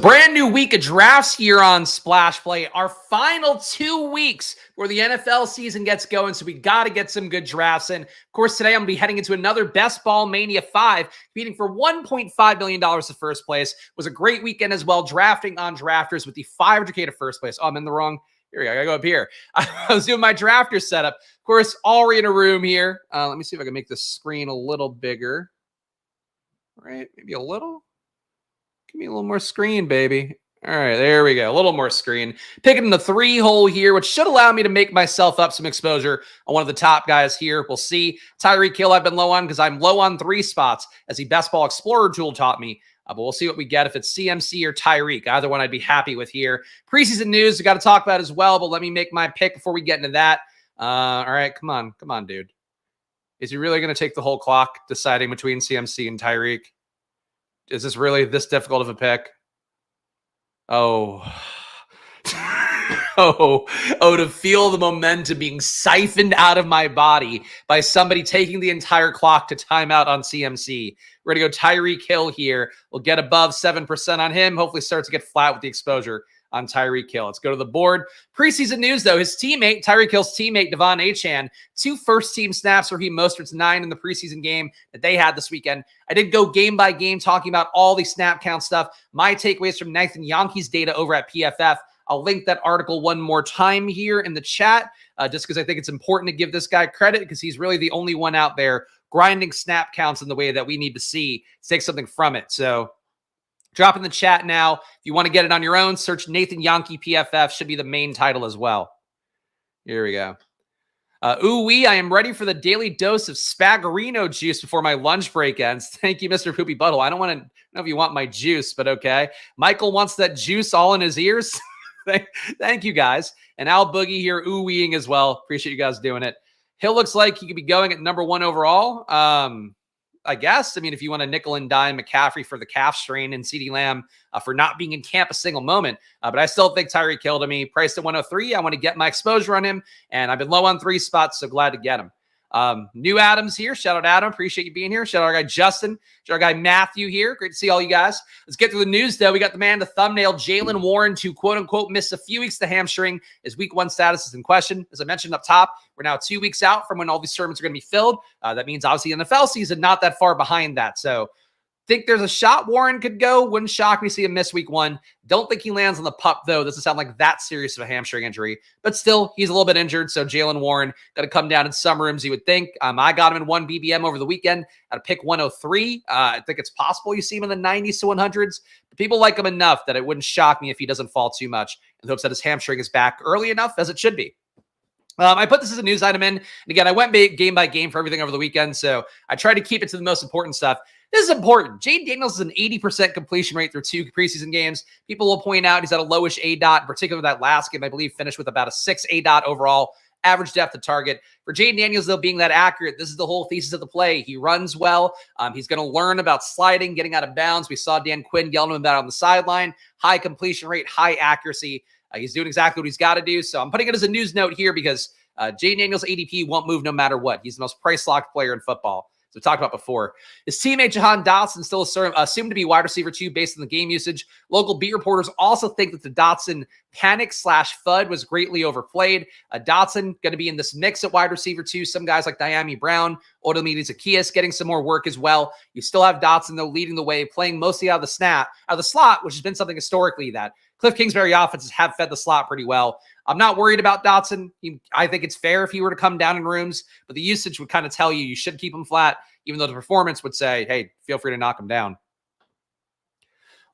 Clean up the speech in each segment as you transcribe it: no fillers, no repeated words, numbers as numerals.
Brand new week of drafts here on Splash Play. Our final 2 weeks where the NFL season gets going, so we got to get some good drafts in. Of course, today I'm going to be heading into another Best Ball Mania 5, competing for $1.5 million to first place. It was a great weekend as well, drafting on drafters with the 500K to first place. Oh, I'm in the wrong. Here we go. I got to go up here. I was doing my drafter setup. Of course, already in a room here. Let me see if I can make the screen a little bigger. Right? Maybe a little. Give me a little more screen, baby. All right, there we go. A little more screen. Picking the 3-hole here, which should allow me to make myself up some exposure on one of the top guys here. We'll see. Tyreek Hill I've been low on because I'm low on 3 spots, as the Best Ball Explorer tool taught me. But we'll see what we get if it's CMC or Tyreek. Either one I'd be happy with here. Preseason news we got to talk about as well, but let me make my pick before we get into that. All right, come on, dude. Is he really going to take the whole clock deciding between CMC and Tyreek? Is this really this difficult of a pick? Oh. To feel the momentum being siphoned out of my body by somebody taking the entire clock to timeout on CMC. We're going to go Tyreek Hill here. We'll get above 7% on him. Hopefully start to get flat with the exposure on Tyreek Hill. Let's go to the board. Preseason news, though. His teammate, Tyreek Hill's teammate, Devon Achane, 2 first-team snaps, Raheem Mostert's 9 in the preseason game that they had this weekend. I did go game by game talking about all the snap count stuff. My takeaways from Nathan Yankee's data over at PFF. I'll link that article one more time here in the chat, just because I think it's important to give this guy credit, because he's really the only one out there grinding snap counts in the way that we need to see to take something from it. So drop in the chat now. If you want to get it on your own, search Nathan Yankee PFF. Should be the main title as well. Here we go. I am ready for the daily dose of Spagarino juice before my lunch break ends. Thank you, Mr. Poopy Butthole. I don't know if you want my juice, but okay. Michael wants that juice all in his ears. Thank you, guys. And Al Boogie here, ooh-weeing as well. Appreciate you guys doing it. Hill looks like he could be going at number 1 overall. I guess. I mean, if you want to nickel and dime McCaffrey for the calf strain and CeeDee Lamb for not being in camp a single moment. But I still think Tyreek Hill to me, priced at 103. I want to get my exposure on him, and I've been low on 3 spots, so glad to get him. New Adams here. Shout out Adam. Appreciate you being here. Shout out our guy Justin. Shout out our guy Matthew here. Great to see all you guys. Let's get through the news, though. We got the man, the thumbnail, Jaylen Warren, to quote-unquote miss a few weeks to hamstring. His week 1 status is in question. As I mentioned up top, we're now 2 weeks out from when all these tournaments are going to be filled. That means, obviously, NFL season not that far behind that. So think there's a shot Warren could go. Wouldn't shock me to see him miss week 1. Don't think he lands on the pup, though. Doesn't sound like that serious of a hamstring injury. But still, he's a little bit injured, so Jaylen Warren got to come down in some rooms, you would think. I got him in 1 BBM over the weekend at a pick 103. I think it's possible you see him in the 90s to 100s. But people like him enough that it wouldn't shock me if he doesn't fall too much, in hopes that his hamstring is back early enough, as it should be. I put this as a news item in. And again, I went game by game for everything over the weekend, so I tried to keep it to the most important stuff. This is important. Jaden Daniels is an 80% completion rate through 2 preseason games. People will point out he's at a lowish ADOT, in particular that last game, I believe, finished with about a 6 ADOT overall. Average depth of target. For Jaden Daniels, though, being that accurate, this is the whole thesis of the play. He runs well. He's going to learn about sliding, getting out of bounds. We saw Dan Quinn yelling about it on the sideline. High completion rate, high accuracy. He's doing exactly what he's got to do. So I'm putting it as a news note here because Jaden Daniels' ADP won't move no matter what. He's the most price-locked player in football. So we talked about before. His teammate Jahan Dotson still assumed to be wide receiver 2 based on the game usage. Local beat reporters also think that the Dotson panic/FUD was greatly overplayed. Dotson going to be in this mix at wide receiver 2. Some guys like Diami Brown, Odomidi Zacchaeus getting some more work as well. You still have Dotson, though, leading the way, playing mostly out of the slot, which has been something historically that Cliff Kingsbury offenses have fed the slot pretty well. I'm not worried about Dotson. I think it's fair if he were to come down in rooms, but the usage would kind of tell you should keep him flat, even though the performance would say, hey, feel free to knock him down.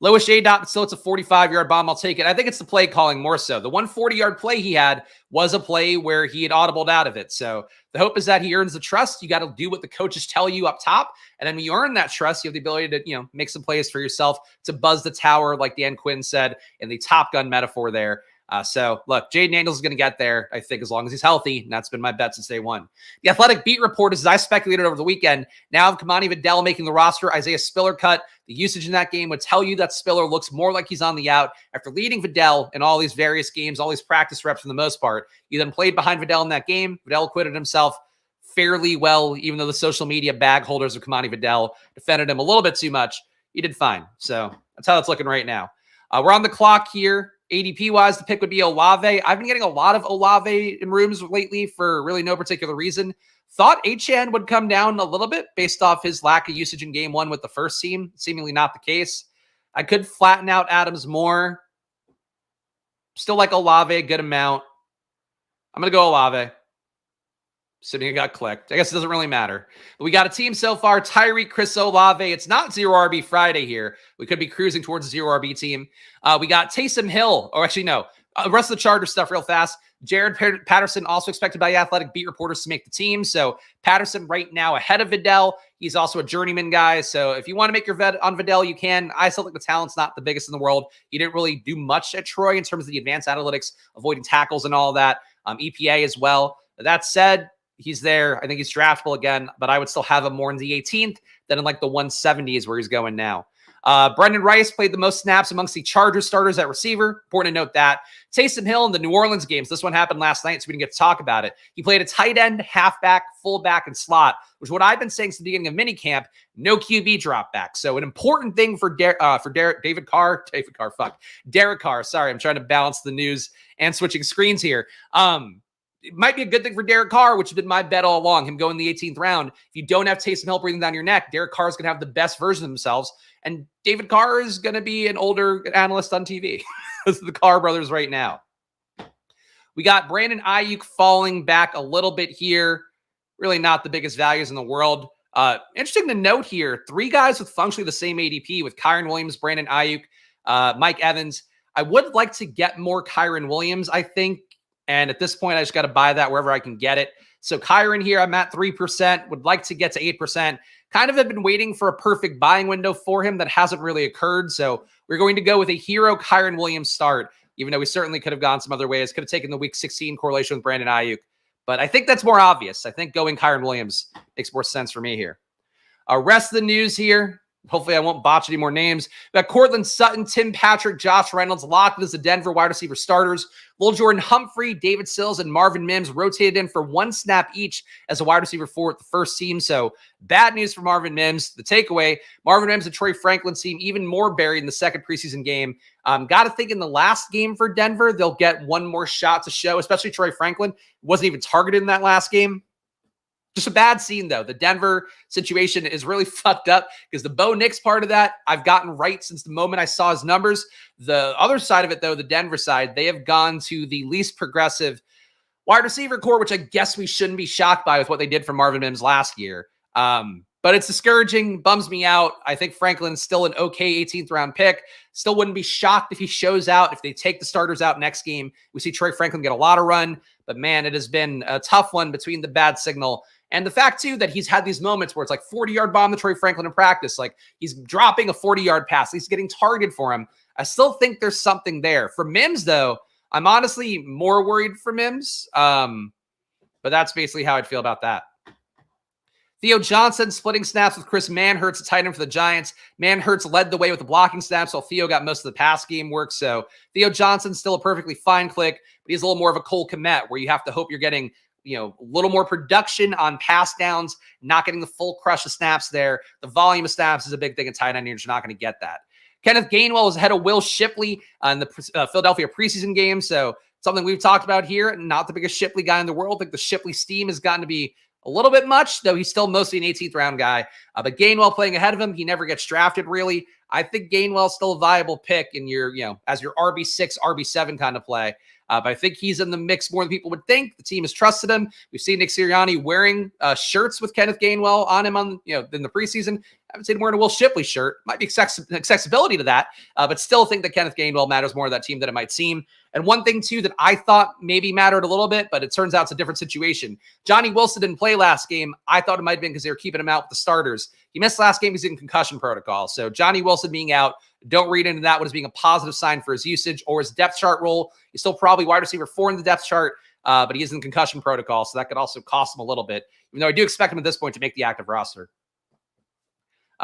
Lowish ADOT, but still it's a 45-yard bomb. I'll take it. I think it's the play calling more so. The 140-yard play he had was a play where he had audibled out of it. So the hope is that he earns the trust. You got to do what the coaches tell you up top. And then when you earn that trust, you have the ability to, make some plays for yourself to buzz the tower, like Dan Quinn said in the Top Gun metaphor there. So look, Jaden Daniels is going to get there, I think, as long as he's healthy. And that's been my bet since day one. The Athletic beat reporters, as I speculated over the weekend, now have Kamani Vidal making the roster. Isaiah Spiller cut. The usage in that game would tell you that Spiller looks more like he's on the out after leading Vidal in all these various games, all these practice reps for the most part. He then played behind Vidal in that game. Vidal acquitted himself fairly well, even though the social media bag holders of Kamani Vidal defended him a little bit too much. He did fine. So that's how it's looking right now. We're on the clock here. ADP-wise, the pick would be Olave. I've been getting a lot of Olave in rooms lately for really no particular reason. Thought Achane would come down a little bit based off his lack of usage in game one with the first team. Seemingly not the case. I could flatten out Adams more. Still like Olave a good amount. I'm going to go Olave. Assuming it got clicked. I guess it doesn't really matter. But we got a team so far. Tyreek, Chris Olave. It's not 0 RB Friday here. We could be cruising towards a 0 RB team. We got Taysom Hill. Or actually, no. The rest of the Chargers stuff real fast. Jared Patterson also expected by Athletic beat reporters to make the team. So Patterson right now ahead of Vidal. He's also a journeyman guy. So if you want to make your bet on Vidal, you can. I still think the talent's not the biggest in the world. He didn't really do much at Troy in terms of the advanced analytics, avoiding tackles and all that. EPA as well. That said, he's there. I think he's draftable again, but I would still have him more in the 18th than in like the 170s where he's going now. Brendan Rice played the most snaps amongst the Chargers starters at receiver. Important to note that. Taysom Hill in the New Orleans games. This one happened last night, so we didn't get to talk about it. He played a tight end, halfback, fullback, and slot, which is what I've been saying since the beginning of minicamp. No QB drop back. So an important thing for Derek Carr. Sorry, I'm trying to balance the news and switching screens here. It might be a good thing for Derek Carr, which has been my bet all along, him going the 18th round. If you don't have Taysom Hill breathing down your neck, Derek Carr is going to have the best version of themselves. And David Carr is going to be an older analyst on TV. This is the Carr brothers right now. We got Brandon Ayuk falling back a little bit here. Really not the biggest values in the world. Interesting to note here, 3 guys with functionally the same ADP with Kyren Williams, Brandon Ayuk, Mike Evans. I would like to get more Kyren Williams, I think. And at this point, I just got to buy that wherever I can get it. So Kyren here, I'm at 3%, would like to get to 8%. Kind of have been waiting for a perfect buying window for him that hasn't really occurred. So we're going to go with a hero Kyren Williams start, even though we certainly could have gone some other ways. Could have taken the week 16 correlation with Brandon Ayuk. But I think that's more obvious. I think going Kyren Williams makes more sense for me here. Rest of the news here. Hopefully I won't botch any more names. We got Cortland Sutton, Tim Patrick, Josh Reynolds locked as the Denver wide receiver starters. Lil Jordan Humphrey, David Sills, and Marvin Mims rotated in for 1 snap each as a wide receiver for the first team. So bad news for Marvin Mims. The takeaway, Marvin Mims and Troy Franklin seem even more buried in the second preseason game. Got to think in the last game for Denver, they'll get one more shot to show, especially Troy Franklin. Wasn't even targeted in that last game. Just a bad scene, though. The Denver situation is really fucked up because the Bo Nix part of that, I've gotten right since the moment I saw his numbers. The other side of it, though, the Denver side, they have gone to the least progressive wide receiver core, which I guess we shouldn't be shocked by with what they did for Marvin Mims last year. But it's discouraging, bums me out. I think Franklin's still an okay 18th round pick. Still wouldn't be shocked if he shows out. If they take the starters out next game, we see Troy Franklin get a lot of run. But man, it has been a tough one between the bad signal and the fact, too, that he's had these moments where it's like 40-yard bomb to Troy Franklin in practice. Like he's dropping a 40-yard pass. He's getting targeted for him. I still think there's something there. For Mims, though, I'm honestly more worried for Mims. But that's basically how I'd feel about that. Theo Johnson splitting snaps with Chris Manhertz, a tight end for the Giants. Manhertz led the way with the blocking snaps, while Theo got most of the pass game work. So Theo Johnson's still a perfectly fine click, but he's a little more of a Cole Kmet, where you have to hope you're getting a little more production on pass downs, not getting the full crush of snaps there. The volume of snaps is a big thing in tight end. You're just not going to get that. Kenneth Gainwell was ahead of Will Shipley in the Philadelphia preseason game. So something we've talked about here. Not the biggest Shipley guy in the world. I think the Shipley steam has gotten to be a little bit much, though he's still mostly an 18th round guy. But Gainwell playing ahead of him, he never gets drafted really. I think Gainwell's still a viable pick in your, as your RB6, RB7 kind of play. But I think he's in the mix more than people would think. The team has trusted him. We've seen Nick Sirianni wearing shirts with Kenneth Gainwell on him in the preseason. I haven't seen him wearing a Will Shipley shirt. Might be accessibility to that, but still think that Kenneth Gainwell matters more to that team than it might seem. And one thing, too, that I thought maybe mattered a little bit, but it turns out it's a different situation. Johnny Wilson didn't play last game. I thought it might have been because they were keeping him out with the starters. He missed last game. He's in concussion protocol. So Johnny Wilson being out, don't read into that one as being a positive sign for his usage or his depth chart role. He's still probably wide receiver 4 in the depth chart, but he is in concussion protocol, so that could also cost him a little bit, even though I do expect him at this point to make the active roster.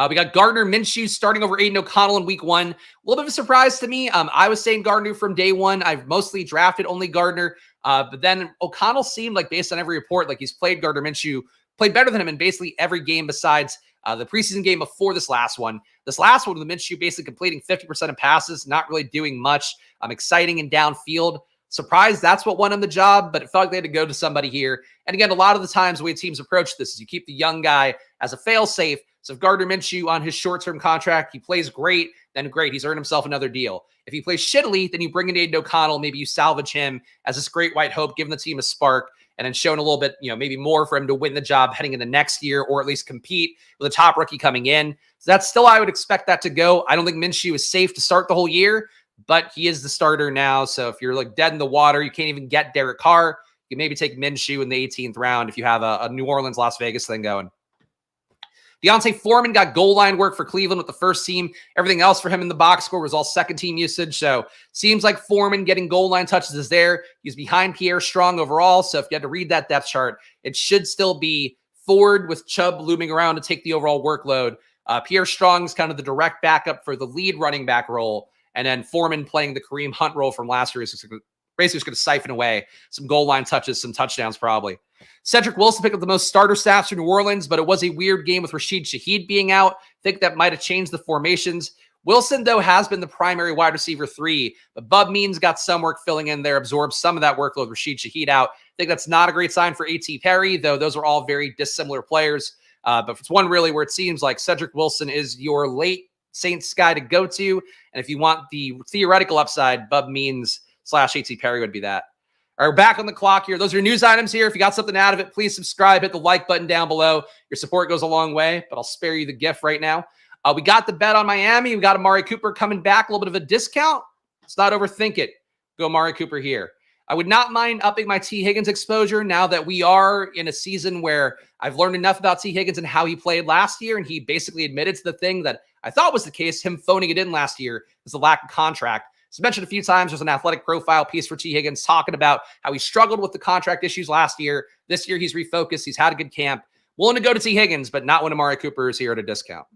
We got Gardner Minshew starting over Aiden O'Connell in week 1. A little bit of a surprise to me. I was saying Gardner from day one. I've mostly drafted only Gardner, but then O'Connell seemed like, based on every report, like he's played Gardner Minshew, played better than him in basically every game besides the preseason game before this last one. This last one with Minshew basically completing 50% of passes, not really doing much. Exciting and downfield. Surprised that's what won him the job, but it felt like they had to go to somebody here. And again, a lot of the times the way teams approach this is you keep the young guy as a fail-safe. So if Gardner Minshew on his short-term contract, he plays great, then great. He's earned himself another deal. If he plays shittily, then you bring in Aiden O'Connell. Maybe you salvage him as this great white hope, giving the team a spark, and then showing a little bit, maybe more for him to win the job heading into next year, or at least compete with a top rookie coming in. So that's still how I would expect that to go. I don't think Minshew is safe to start the whole year, but he is the starter now. So if you're like dead in the water, you can't even get Derek Carr, you can maybe take Minshew in the 18th round if you have a New Orleans, Las Vegas thing going. D'Onta Foreman got goal line work for Cleveland with the first team. Everything else for him in the box score was all second team usage. So seems like Foreman getting goal line touches is there. He's behind Pierre Strong overall. So if you had to read that depth chart, it should still be Ford with Chubb looming around to take the overall workload. Pierre Strong's kind of the direct backup for the lead running back role. And then Foreman playing the Kareem Hunt role from last year. Basically just going to siphon away some goal line touches, some touchdowns probably. Cedric Wilson picked up the most starter snaps for New Orleans, but it was a weird game with Rashid Shaheed being out. I think that might have changed the formations. Wilson, though, has been the primary wide receiver 3, but Bub Means got some work filling in there, absorbed some of that workload, Rashid Shaheed out. I think that's not a great sign for A.T. Perry, though those are all very dissimilar players. But it's one really where it seems like Cedric Wilson is your late Saints guy to go to. And if you want the theoretical upside, Bub Means / A.T. Perry would be that. All right, we're back on the clock here. Those are your news items here. If you got something out of it, please subscribe. Hit the like button down below. Your support goes a long way, but I'll spare you the gift right now. We got the bet on Miami. We got Amari Cooper coming back. A little bit of a discount. Let's not overthink it. Go Amari Cooper here. I would not mind upping my T. Higgins exposure now that we are in a season where I've learned enough about T. Higgins and how he played last year, and he basically admitted to the thing that I thought was the case, him phoning it in last year, is the lack of contract. As mentioned a few times, there's an athletic profile piece for T. Higgins talking about how he struggled with the contract issues last year. This year, he's refocused. He's had a good camp. Willing to go to T. Higgins, but not when Amari Cooper is here at a discount.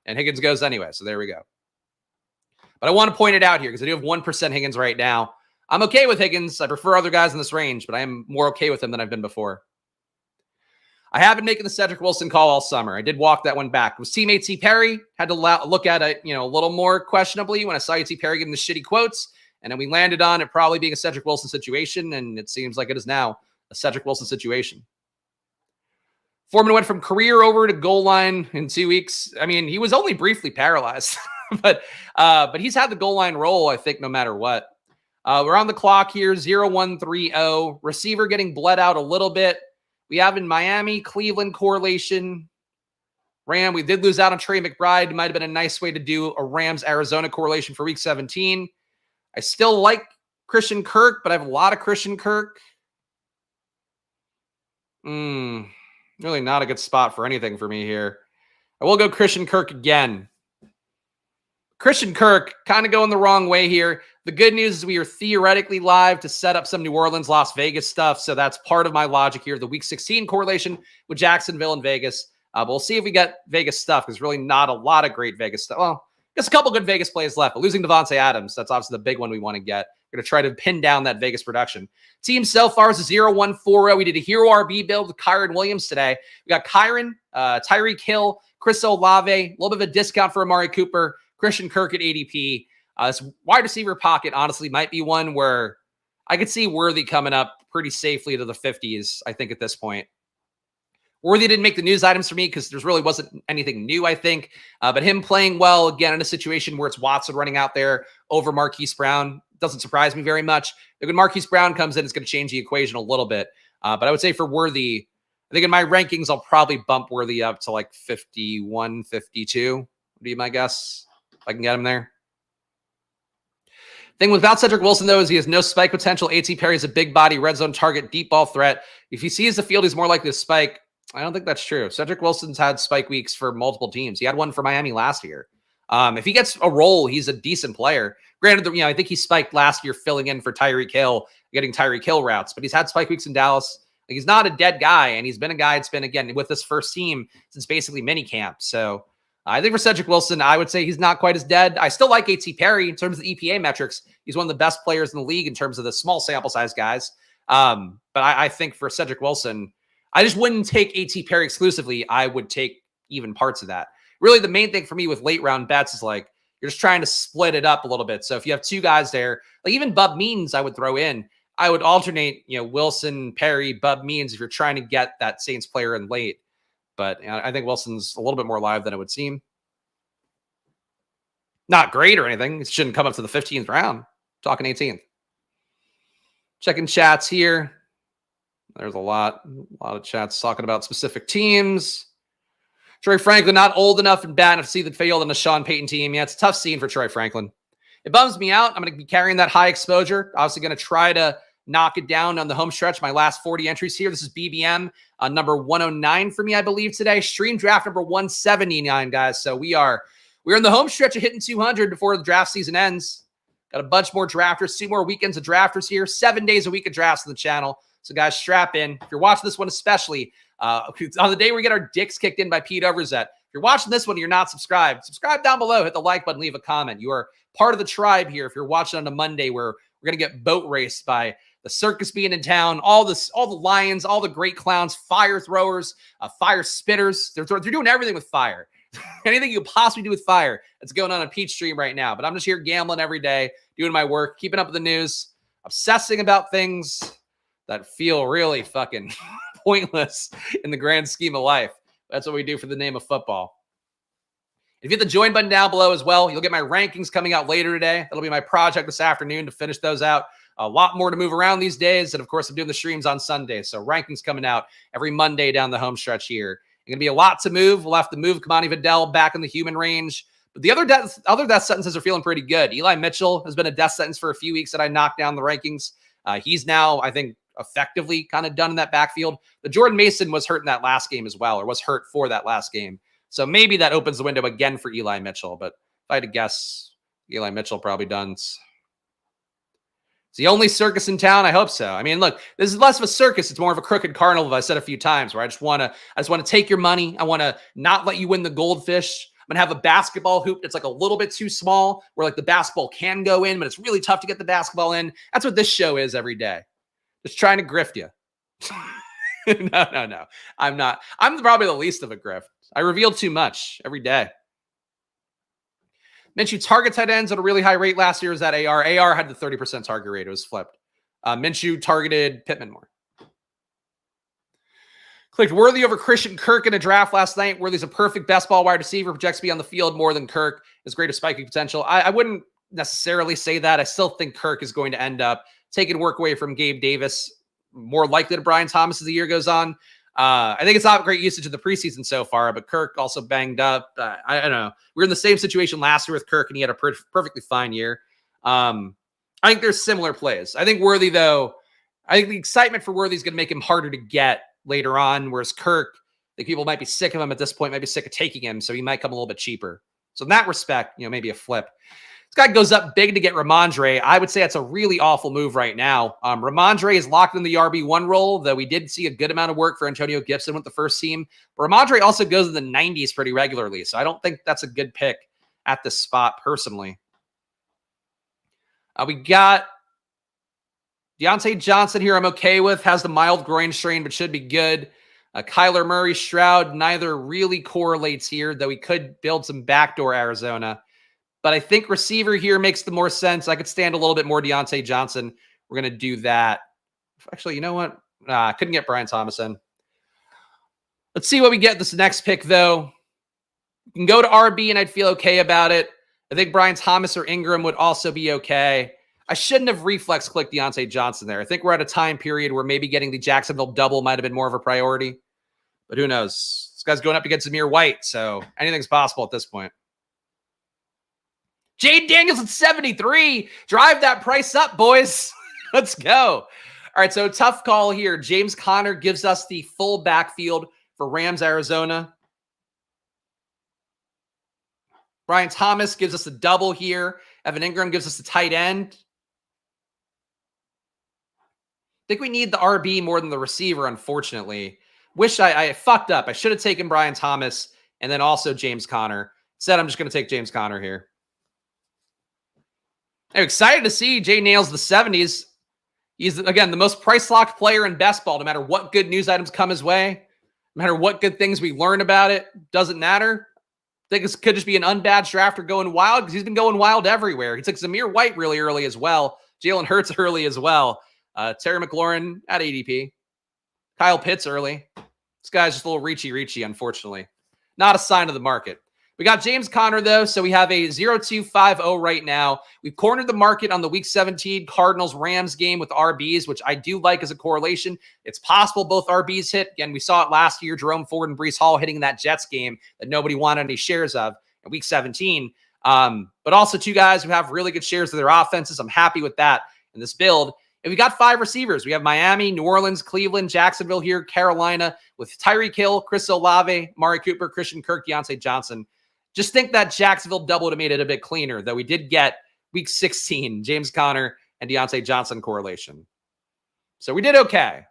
And Higgins goes anyway, so there we go. But I want to point it out here because I do have 1% Higgins right now. I'm okay with Higgins. I prefer other guys in this range, but I am more okay with him than I've been before. I have been making the Cedric Wilson call all summer. I did walk that one back. It was teammate T. Perry. Had to look at it, a little more questionably when I saw T. Perry getting the shitty quotes. And then we landed on it probably being a Cedric Wilson situation. And it seems like it is now a Cedric Wilson situation. Foreman went from career over to goal line in 2 weeks. I mean, he was only briefly paralyzed, but he's had the goal line role, I think, no matter what. We're on the clock here, 0-1-3-0. Receiver getting bled out a little bit. We have in Miami, Cleveland correlation. We did lose out on Trey McBride. It might have been a nice way to do a Rams-Arizona correlation for Week 17. I still like Christian Kirk, but I have a lot of Christian Kirk. Really not a good spot for anything for me here. I will go Christian Kirk again. Christian Kirk kind of going the wrong way here. The good news is we are theoretically live to set up some New Orleans, Las Vegas stuff. So that's part of my logic here. The Week 16 correlation with Jacksonville and Vegas. But we'll see if we get Vegas stuff. There's really not a lot of great Vegas stuff. Well, just a couple good Vegas plays left. But losing Devontae Adams, that's obviously the big one we want to get. We're going to try to pin down that Vegas production. Team so far is a 0-1-4-0. We did a hero RB build with Kyron Williams today. We got Kyron, Tyreek Hill, Chris Olave, a little bit of a discount for Amari Cooper, Christian Kirk at ADP. This wide receiver pocket, honestly, might be one where I could see Worthy coming up pretty safely to the 50s, I think, at this point. Worthy didn't make the news items for me because there really wasn't anything new, I think. But him playing well, again, in a situation where it's Watson running out there over Marquise Brown doesn't surprise me very much. When Marquise Brown comes in, it's going to change the equation a little bit. But I would say for Worthy, I think in my rankings, I'll probably bump Worthy up to like 51, 52 would be my guess, if I can get him there. Thing without Cedric Wilson, though, is he has no spike potential. A.T. Perry is a big body, red zone target, deep ball threat. If he sees the field, he's more likely to spike. I don't think that's true. Cedric Wilson's had spike weeks for multiple teams. He had one for Miami last year. If he gets a role, he's a decent player. Granted, I think he spiked last year filling in for Tyreek Hill, getting Tyreek Hill routes, but he's had spike weeks in Dallas. Like, he's not a dead guy, and he's been a guy that's been, again, with this first team since basically minicamp. So I think for Cedric Wilson, I would say he's not quite as dead. I still like A.T. Perry in terms of the EPA metrics. He's one of the best players in the league in terms of the small sample size guys. But I think for Cedric Wilson, I just wouldn't take A.T. Perry exclusively. I would take even parts of that. really the main thing for me with late round bets is like, you're just trying to split it up a little bit. So if you have two guys there, like even Bub Means, I would throw in. I would alternate, Wilson, Perry, Bub Means if you're trying to get that Saints player in late. But I think Wilson's a little bit more live than it would seem. Not great or anything. It shouldn't come up to the 15th round. Talking 18th. Checking chats here. There's a lot of chats talking about specific teams. Troy Franklin, not old enough and bad enough to see the field on the Sean Payton team. Yeah, it's a tough scene for Troy Franklin. It bums me out. I'm going to be carrying that high exposure. Obviously going to try to knock it down on the home stretch. My last 40 entries here. This is BBM number 109 for me, I believe, today. Stream draft number 179, guys. So we're in the home stretch of hitting 200 before the draft season ends. Got a bunch more drafters, 2 more weekends of drafters here, 7 days a week of drafts on the channel. So guys, strap in. If you're watching this one especially, on the day we get our dicks kicked in by Pete Overzet, if you're watching this one and you're not subscribed, subscribe down below, hit the like button, leave a comment. You are part of the tribe here. If you're watching on a Monday where we're going to get boat raced by the circus being in town, all the lions, all the great clowns, fire throwers, fire spitters. They're doing everything with fire. Anything you could possibly do with fire that's going on Pete's stream right now. But I'm just here gambling every day, doing my work, keeping up with the news, obsessing about things that feel really fucking pointless in the grand scheme of life. That's what we do for the name of football. If you hit the join button down below as well, you'll get my rankings coming out later today. That'll be my project this afternoon to finish those out. A lot more to move around these days. And of course, I'm doing the streams on Sunday. So rankings coming out every Monday down the home stretch here. It's going to be a lot to move. We'll have to move Kamani Vidal back in the human range. But the other death sentences are feeling pretty good. Eli Mitchell has been a death sentence for a few weeks that I knocked down the rankings. He's now, I think, effectively kind of done in that backfield. The Jordan Mason was hurt in that last game as well, or was hurt for that last game. So maybe that opens the window again for Eli Mitchell. But if I had to guess, Eli Mitchell probably done. It's the only circus in town. I hope so. I mean, look, this is less of a circus. It's more of a crooked carnival, as I said a few times, where I just want to take your money. I want to not let you win the goldfish. I'm going to have a basketball hoop that's like a little bit too small, where like the basketball can go in, but it's really tough to get the basketball in. That's what this show is every day. Just trying to grift you. No. I'm not. I'm probably the least of a grift. I reveal too much every day. Minshew target tight ends at a really high rate last year. Is that AR? AR had the 30% target rate. It was flipped. Minshew targeted Pittman more. Clicked Worthy over Christian Kirk in a draft last night. Worthy's a perfect best ball wide receiver. Projects to be on the field more than Kirk. Has greater spiking potential. I wouldn't necessarily say that. I still think Kirk is going to end up taking work away from Gabe Davis. More likely to Brian Thomas as the year goes on. I think it's not great usage of the preseason so far, but Kirk also banged up. I don't know. We were in the same situation last year with Kirk, and he had a perfectly fine year. I think there's similar plays. I think Worthy, though, I think the excitement for Worthy is going to make him harder to get later on, whereas Kirk, I think people might be sick of him at this point, might be sick of taking him, so he might come a little bit cheaper. So in that respect, maybe a flip. This guy goes up big to get Ramondre. I would say that's a really awful move right now. Ramondre is locked in the RB1 role, though we did see a good amount of work for Antonio Gibson with the first team. But Ramondre also goes in the 90s pretty regularly, so I don't think that's a good pick at this spot personally. We got Deontay Johnson here I'm okay with. Has the mild groin strain, but should be good. Kyler Murray, Stroud, neither really correlates here, though he could build some backdoor Arizona. But I think receiver here makes the more sense. I could stand a little bit more Deontay Johnson. We're going to do that. Actually, you know what? I couldn't get Brian Thomas in. Let's see what we get this next pick, though. You can go to RB, and I'd feel okay about it. I think Brian Thomas or Ingram would also be okay. I shouldn't have reflex clicked Deontay Johnson there. I think we're at a time period where maybe getting the Jacksonville double might have been more of a priority. But who knows? This guy's going up against Zamir White, so anything's possible at this point. Jade Daniels at 73. Drive that price up, boys. Let's go. All right, so tough call here. James Conner gives us the full backfield for Rams, Arizona. Brian Thomas gives us a double here. Evan Ingram gives us the tight end. I think we need the RB more than the receiver, unfortunately. Wish I fucked up. I should have taken Brian Thomas and then also James Conner. Instead, I'm just going to take James Conner here. I'm excited to see Jay nails the 70s. He's, again, the most price-locked player in best ball, no matter what good news items come his way, no matter what good things we learn about it, doesn't matter. think this could just be an unbadged drafter going wild because he's been going wild everywhere. He took Zamir White really early as well. Jalen Hurts early as well. Terry McLaurin at ADP. Kyle Pitts early. This guy's just a little reachy, unfortunately. Not a sign of the market. We got James Conner, though, so we have a 0-2-5-0 right now. We've cornered the market on the Week 17 Cardinals-Rams game with RBs, which I do like as a correlation. It's possible both RBs hit. Again, we saw it last year, Jerome Ford and Breece Hall hitting that Jets game that nobody wanted any shares of in Week 17. But also two guys who have really good shares of their offenses. I'm happy with that in this build. And we got 5 receivers. We have Miami, New Orleans, Cleveland, Jacksonville here, Carolina, with Tyreek Hill, Chris Olave, Amari Cooper, Christian Kirk, Deontay Johnson. Just think that Jacksonville double would have made it a bit cleaner, though we did get Week 16, James Conner and Deontay Johnson correlation. So we did okay.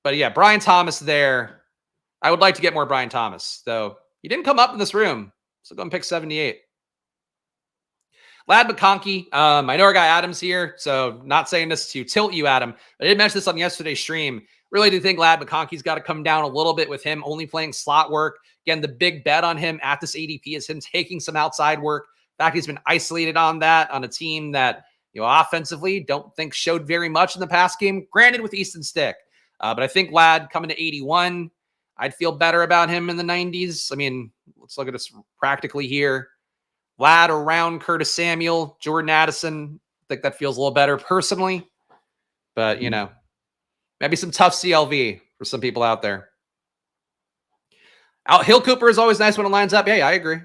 But yeah, Brian Thomas there. I would like to get more Brian Thomas, though he didn't come up in this room. So go and pick 78. Lad McConkey. I know our guy Adam's here, so not saying this to tilt you, Adam. I did mention this on yesterday's stream. Really do think Lad McConkey's got to come down a little bit with him only playing slot work. Again, the big bet on him at this ADP is him taking some outside work. In fact, he's been isolated on that on a team that, offensively don't think showed very much in the past game. Granted, with Easton Stick. But I think Lad coming to 81, I'd feel better about him in the 90s. I mean, let's look at this practically here. Lad around Curtis Samuel, Jordan Addison. I think that feels a little better personally. But, maybe some tough CLV for some people out there. Hill Cooper is always nice when it lines up. Hey, I agree.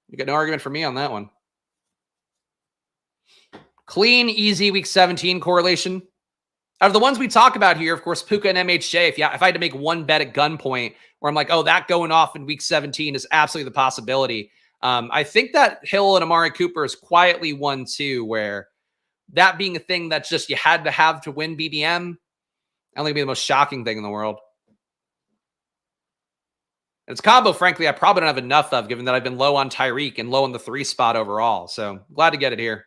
You got no argument for me on that one. Clean, easy Week 17 correlation. Out of the ones we talk about here, of course, Puka and MHJ, if I had to make one bet at gunpoint where I'm like, oh, that going off in Week 17 is absolutely the possibility. I think that Hill and Amari Cooper is quietly 1-2, where that being a thing that's just you had to have to win BBM, I don't think it'd be the most shocking thing in the world. It's a combo, frankly, I probably don't have enough of, given that I've been low on Tyreek and low on the 3 spot overall. So glad to get it here.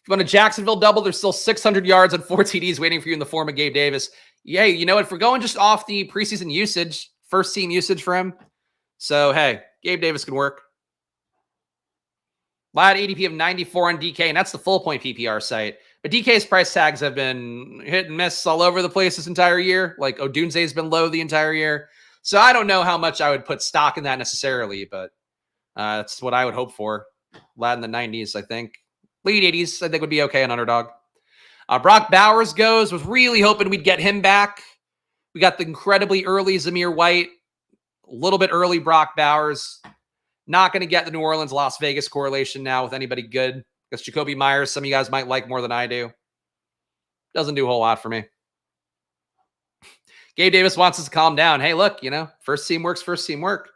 If you want a Jacksonville double, there's still 600 yards and 4 TDs waiting for you in the form of Gabe Davis. Yay, you know what? If we're going just off the preseason usage, first team usage for him. So, hey, Gabe Davis can work. Lad ADP of 94 on DK, and that's the full point PPR site. But DK's price tags have been hit and miss all over the place this entire year. Like Odunze's been low the entire year. So I don't know how much I would put stock in that necessarily, but that's what I would hope for. Lad in the 90s, I think. Late 80s, I think would be okay on Underdog. Brock Bowers was really hoping we'd get him back. We got the incredibly early Zamir White, a little bit early Brock Bowers. Not going to get the New Orleans, Las Vegas correlation now with anybody good. Because Jacoby Myers, some of you guys might like more than I do. Doesn't do a whole lot for me. Gabe Davis wants us to calm down. Hey, look, first team works, first team work.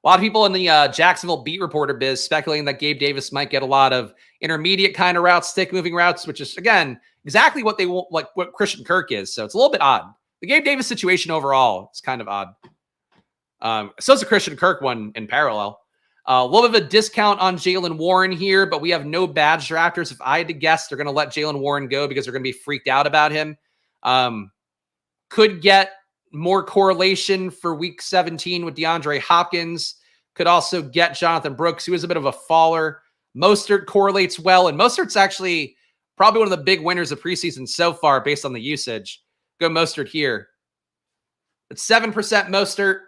A lot of people in the Jacksonville beat reporter biz speculating that Gabe Davis might get a lot of intermediate kind of routes, stick moving routes, which is, again, exactly what they want, like what Christian Kirk is. So it's a little bit odd. The Gabe Davis situation overall is kind of odd. So is the Christian Kirk one in parallel. A little bit of a discount on Jalen Warren here, but we have no badge drafters. If I had to guess, they're going to let Jalen Warren go because they're going to be freaked out about him. Could get more correlation for Week 17 with DeAndre Hopkins. Could also get Jonathan Brooks, who is a bit of a faller. Mostert correlates well, and Mostert's actually probably one of the big winners of preseason so far based on the usage. Go Mostert here. It's 7% Mostert.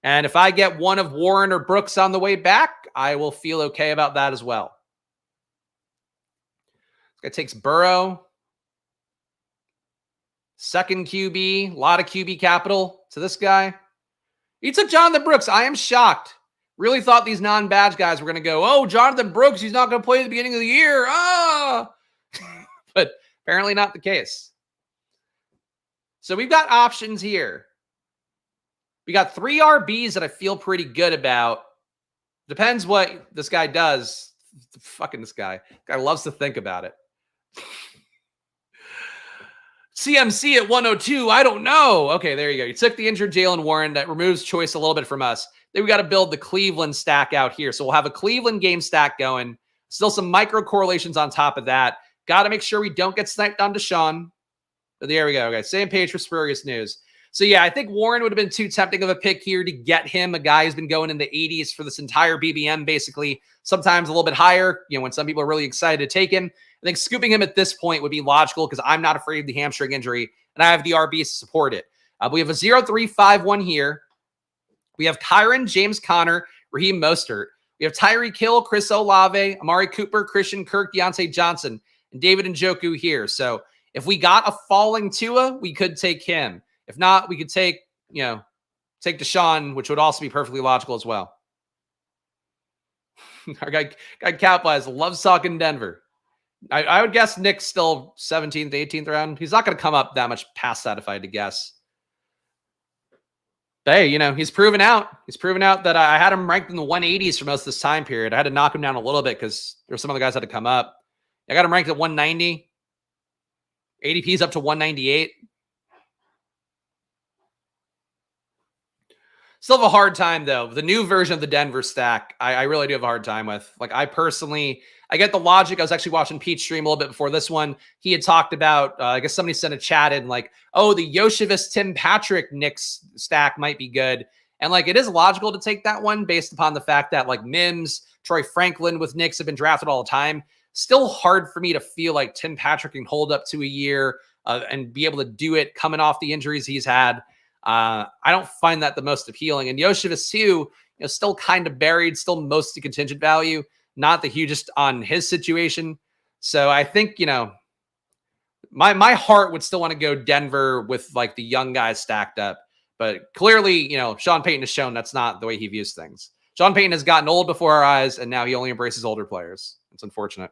And if I get one of Warren or Brooks on the way back, I will feel okay about that as well. This guy takes Burrow. Second QB, a lot of QB capital to this guy. He took Jonathan Brooks. I am shocked. Really thought these non-badge guys were going to go, oh, Jonathan Brooks, he's not going to play at the beginning of the year. But apparently not the case. So we've got options here. We got 3 RBs that I feel pretty good about. Depends what this guy does. Fucking this guy. Guy loves to think about it. CMC at 102. I don't know. Okay, there you go. You took the injured Jalen Warren. That removes choice a little bit from us. Then we got to build the Cleveland stack out here. So we'll have a Cleveland game stack going. Still some micro correlations on top of that. Got to make sure we don't get sniped on Deshaun. But there we go. Okay, same page for spurious news. So yeah, I think Warren would have been too tempting of a pick here to get him, a guy who's been going in the 80s for this entire BBM, basically, sometimes a little bit higher, when some people are really excited to take him. I think scooping him at this point would be logical because I'm not afraid of the hamstring injury, and I have the RBs to support it. We have a 0-3-5-1 here. We have Kyron, James Conner, Raheem Mostert. We have Tyreek Hill, Chris Olave, Amari Cooper, Christian Kirk, Deontay Johnson, and David Njoku here. So if we got a falling Tua, we could take him. If not, we could take Deshaun, which would also be perfectly logical as well. Our guy Capwise loves talking Denver. I would guess Nick's still 17th, 18th round. He's not going to come up that much past that if I had to guess. But hey, he's proven out. He's proven out that I had him ranked in the 180s for most of this time period. I had to knock him down a little bit because there were some other guys that had to come up. I got him ranked at 190. ADP's up to 198. Still have a hard time, though. The new version of the Denver stack, I really do have a hard time with. Like, I get the logic. I was actually watching Pete's stream a little bit before this one. He had talked about, I guess somebody sent a chat in, like, oh, the Yoshivas Tim Patrick Knicks stack might be good. And, like, it is logical to take that one based upon the fact that, like, Mims, Troy Franklin with Knicks have been drafted all the time. Still hard for me to feel like Tim Patrick can hold up to a year and be able to do it coming off the injuries he's had. I don't find that the most appealing. And Yoshivas too, still kind of buried, still mostly contingent value, not the hugest on his situation. So I think, my heart would still want to go Denver with like the young guys stacked up. But clearly, Sean Payton has shown that's not the way he views things. Sean Payton has gotten old before our eyes, and now he only embraces older players. It's unfortunate.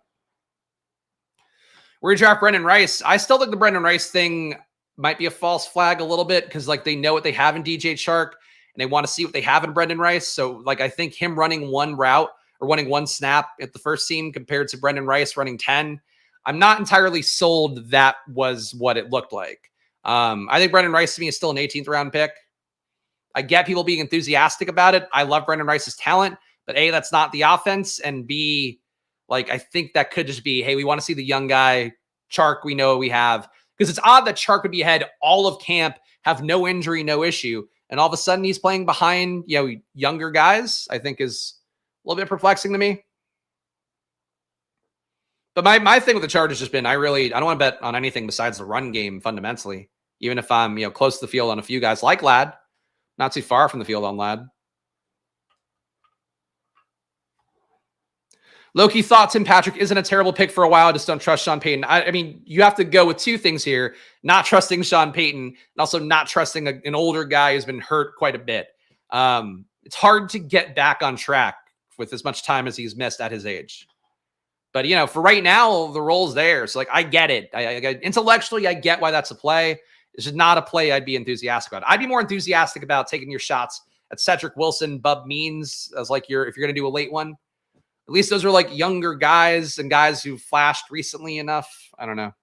We're going to draft Brendan Rice. I still think the Brendan Rice thing might be a false flag a little bit because like they know what they have in DJ Chark and they want to see what they have in Brendan Rice. So like I think him running one route or running one snap at the first team compared to Brendan Rice running 10, I'm not entirely sold that was what it looked like. I think Brendan Rice to me is still an 18th round pick. I get people being enthusiastic about it. I love Brendan Rice's talent, but A, that's not the offense, and B, like I think that could just be, hey, we want to see the young guy Chark. We know what we have. Because it's odd that Chark would be ahead all of camp, have no injury, no issue, and all of a sudden he's playing behind, younger guys. I think is a little bit perplexing to me. But my thing with the Chargers has been I don't want to bet on anything besides the run game fundamentally. Even if I'm close to the field on a few guys like Ladd, not too far from the field on Ladd. Loki thought Tim Patrick isn't a terrible pick for a while. I just don't trust Sean Payton. I mean, you have to go with two things here. Not trusting Sean Payton and also not trusting an older guy who's been hurt quite a bit. It's hard to get back on track with as much time as he's missed at his age. But, for right now, the role's there. So, like, I get it. Intellectually, I get why that's a play. It's just not a play I'd be enthusiastic about. I'd be more enthusiastic about taking your shots at Cedric Wilson, Bub Means, as like if you're going to do a late one. At least those are like younger guys and guys who flashed recently enough. I don't know.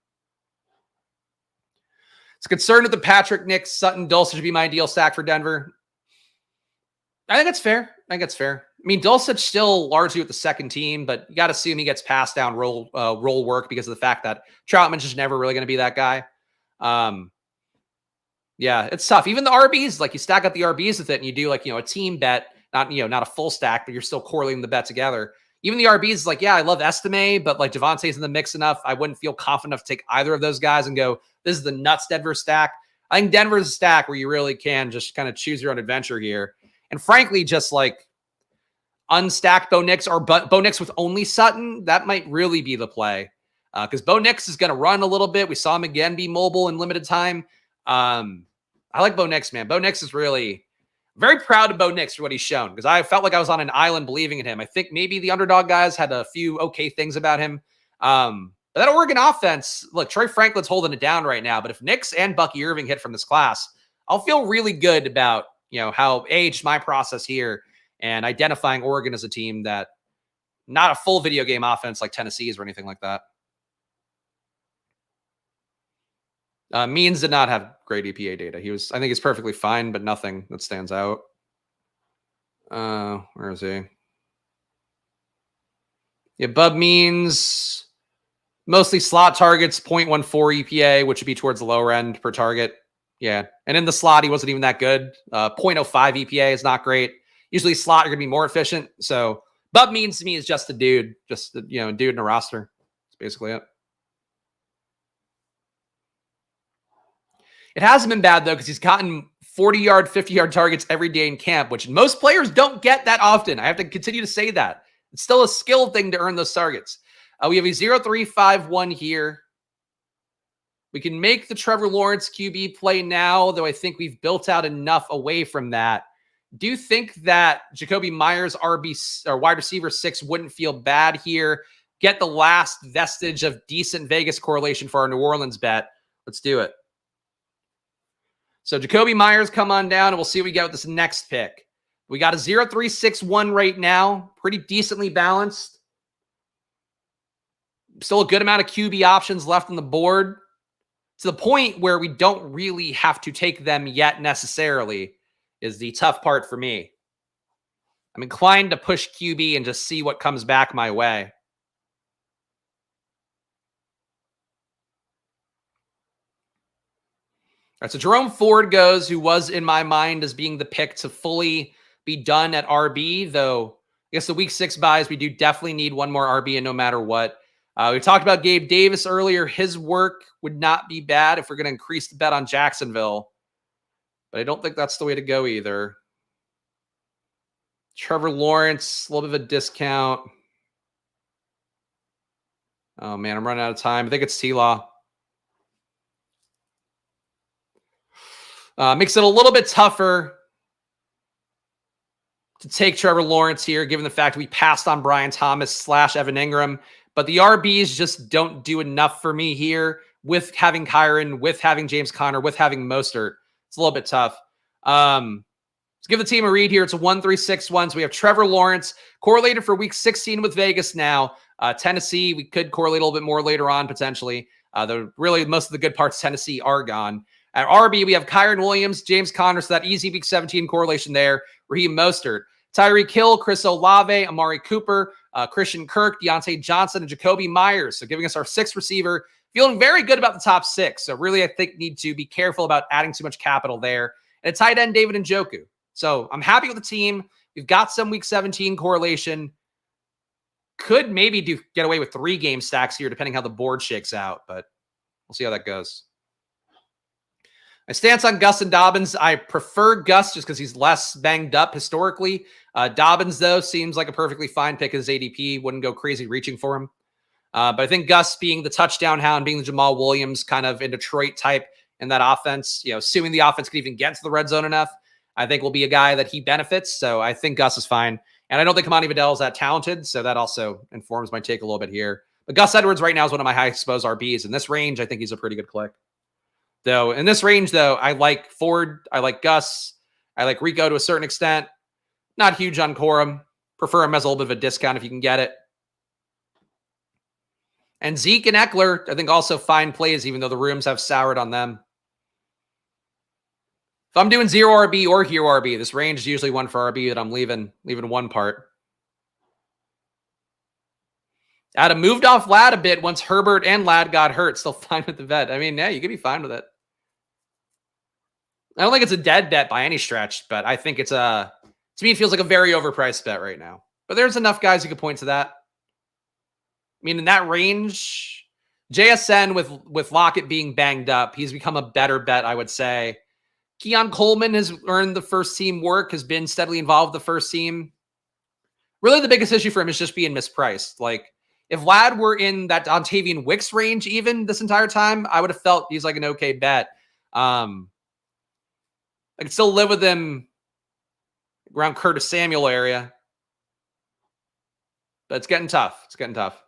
It's concerned with the Patrick, Nick, Sutton, Dulcich would be my ideal stack for Denver. I think it's fair. I mean, Dulcich still largely with the second team, but you got to assume he gets passed down role work because of the fact that Troutman's just never really going to be that guy. Yeah, it's tough. Even the RBs, like you stack up the RBs with it and you do like, a team bet, not a full stack, but you're still correlating the bet together. Even the RBs is like, yeah, I love Estime, but like Javonte's in the mix enough. I wouldn't feel confident enough to take either of those guys and go, this is the nuts Denver stack. I think Denver's a stack where you really can just kind of choose your own adventure here. And frankly, just like unstack Bo Nix or Bo Nix with only Sutton, that might really be the play. Because Bo Nix is going to run a little bit. We saw him again be mobile in limited time. I like Bo Nix, man. Bo Nix is really very proud of Bo Nix for what he's shown because I felt like I was on an island believing in him. I think maybe the underdog guys had a few okay things about him. But that Oregon offense, look, Troy Franklin's holding it down right now. But if Nix and Bucky Irving hit from this class, I'll feel really good about, how aged my process here and identifying Oregon as a team that not a full video game offense like Tennessee's or anything like that. Means did not have great EPA data. I think he's perfectly fine, but nothing that stands out. Where is he? Yeah, Bub Means mostly slot targets, 0.14 EPA, which would be towards the lower end per target. Yeah. And in the slot, he wasn't even that good. 0.05 EPA is not great. Usually slot, you're going to be more efficient. So Bub Means to me is just a dude, just a, dude in a roster. That's basically it. It hasn't been bad, though, because he's gotten 40-yard, 50-yard targets every day in camp, which most players don't get that often. I have to continue to say that. It's still a skill thing to earn those targets. We have a 0.351 here. We can make the Trevor Lawrence QB play now, though I think we've built out enough away from that. Do you think that Jacoby Myers, RB or wide receiver 6, wouldn't feel bad here? Get the last vestige of decent Vegas correlation for our New Orleans bet. Let's do it. So Jacoby Myers, come on down, and we'll see what we get with this next pick. We got a 0.361 right now. Pretty decently balanced. Still a good amount of QB options left on the board, to the point where we don't really have to take them yet necessarily, is the tough part for me. I'm inclined to push QB and just see what comes back my way. All right, so Jerome Ford goes, who was in my mind as being the pick to fully be done at RB, though I guess the week 6 buys, we do definitely need one more RB, and no matter what. We talked about Gabe Davis earlier. His work would not be bad if we're going to increase the bet on Jacksonville. But I don't think that's the way to go either. Trevor Lawrence, a little bit of a discount. Oh, man, I'm running out of time. I think it's T-Law. Makes it a little bit tougher to take Trevor Lawrence here, given the fact we passed on Brian Thomas / Evan Ingram. But the RBs just don't do enough for me here with having Kyron, with having James Conner, with having Mostert. It's a little bit tough. Let's give the team a read here. It's a 1-3-6-1. So we have Trevor Lawrence correlated for week 16 with Vegas now. Tennessee, we could correlate a little bit more later on potentially. Though really most of the good parts of Tennessee are gone. At RB, we have Kyron Williams, James Conner, so that easy week 17 correlation there. Raheem Mostert, Tyreek Hill, Chris Olave, Amari Cooper, Christian Kirk, Deontay Johnson, and Jacoby Myers. So giving us our 6th receiver. Feeling very good about the top 6. So really, I think need to be careful about adding too much capital there. And a tight end, David Njoku. So I'm happy with the team. We've got some week 17 correlation. Could maybe get away with 3 game stacks here, depending how the board shakes out. But we'll see how that goes. My stance on Gus and Dobbins, I prefer Gus just because he's less banged up historically. Dobbins, though, seems like a perfectly fine pick as ADP. Wouldn't go crazy reaching for him. But I think Gus being the touchdown hound, being the Jamal Williams kind of in Detroit type in that offense, assuming the offense can even get to the red zone enough, I think will be a guy that he benefits. So I think Gus is fine. And I don't think Kamani Vidal is that talented. So that also informs my take a little bit here. But Gus Edwards right now is one of my high exposed RBs. In this range, I think he's a pretty good click. Though in this range, though, I like Ford, I like Gus, I like Rico to a certain extent. Not huge on Corum. Prefer him as a little bit of a discount if you can get it. And Zeke and Eckler, I think also fine plays, even though the rooms have soured on them. If I'm doing 0 RB or hero RB, this range is usually one for RB that I'm leaving one part. Adam moved off Lad a bit once Herbert and Lad got hurt. Still fine with the bet. I mean, yeah, you could be fine with it. I don't think it's a dead bet by any stretch, but I think it's to me, it feels like a very overpriced bet right now. But there's enough guys who could point to that. I mean, in that range, JSN with Lockett being banged up, he's become a better bet, I would say. Keon Coleman has earned the first team work, has been steadily involved with the first team. Really, the biggest issue for him is just being mispriced. Like, if Vlad were in that Dontavian Wicks range even this entire time, I would have felt he's like an okay bet. I could still live with him around Curtis Samuel area. But it's getting tough. It's getting tough.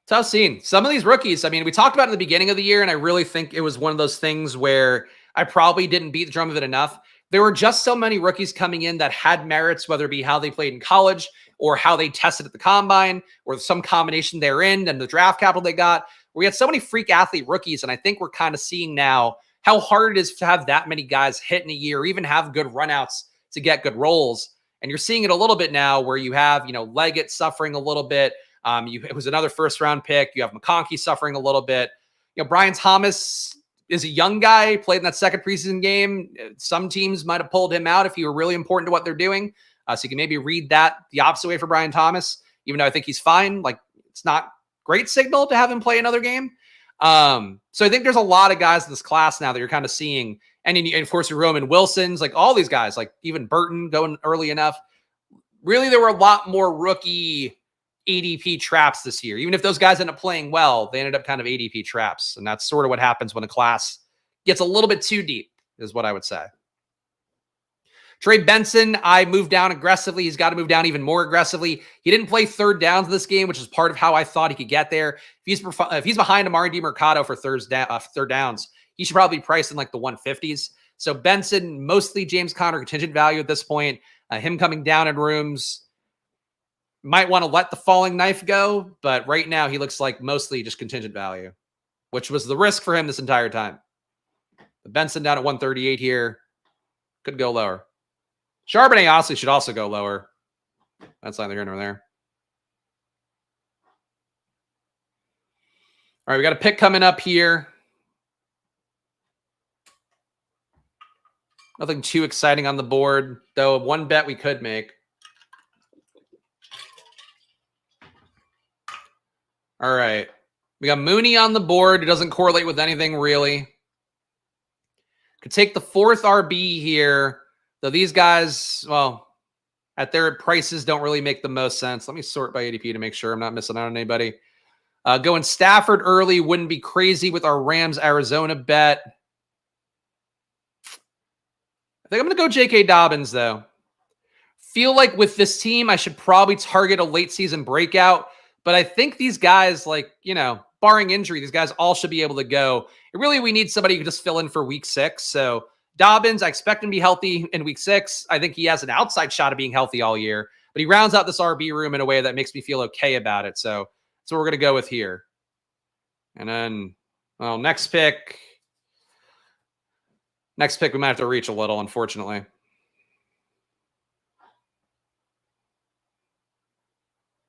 Tough scene. Some of these rookies, I mean, we talked about it at the beginning of the year, and I really think it was one of those things where I probably didn't beat the drum of it enough. There were just so many rookies coming in that had merits, whether it be how they played in college or how they tested at the combine or some combination therein and the draft capital they got. We had so many freak athlete rookies, and I think we're kind of seeing now how hard it is to have that many guys hit in a year, or even have good runouts to get good roles. And you're seeing it a little bit now where you have, Leggett suffering a little bit. It was another first-round pick. You have McConkey suffering a little bit. Brian Thomas is a young guy, played in that second preseason game. Some teams might have pulled him out if he were really important to what they're doing. So you can maybe read that the opposite way for Brian Thomas, even though I think he's fine. Like, it's not great signal to have him play another game. So I think there's a lot of guys in this class now that you're kind of seeing. And of course, your Roman Wilsons, like all these guys, like even Burton going early enough. Really, there were a lot more rookie ADP traps this year. Even if those guys ended up playing well, they ended up kind of ADP traps. And that's sort of what happens when a class gets a little bit too deep, is what I would say. Trey Benson, I moved down aggressively. He's got to move down even more aggressively. He didn't play third downs in this game, which is part of how I thought he could get there. If he's behind Amari DiMercato for third downs, he should probably be priced in like the 150s. So Benson, mostly James Conner contingent value at this point. Him coming down in rooms, might want to let the falling knife go, but right now he looks like mostly just contingent value, which was the risk for him this entire time. But Benson down at 138 here. Could go lower. Charbonnet honestly should also go lower. That's neither here nor there. All right, we got a pick coming up here. Nothing too exciting on the board, though. One bet we could make. All right. We got Mooney on the board. It doesn't correlate with anything, really. Could take the fourth RB here. Though these guys, well, at their prices don't really make the most sense. Let me sort by ADP to make sure I'm not missing out on anybody. Going Stafford early wouldn't be crazy with our Rams-Arizona bet. I think I'm going to go J.K. Dobbins, though. Feel like with this team, I should probably target a late season breakout. But I think these guys, like, barring injury, these guys all should be able to go. And really, we need somebody who can just fill in for week 6. So Dobbins, I expect him to be healthy in week 6. I think he has an outside shot of being healthy all year. But he rounds out this RB room in a way that makes me feel okay about it. So that's what we're going to go with here. And then, well, next pick. Next pick, we might have to reach a little, unfortunately.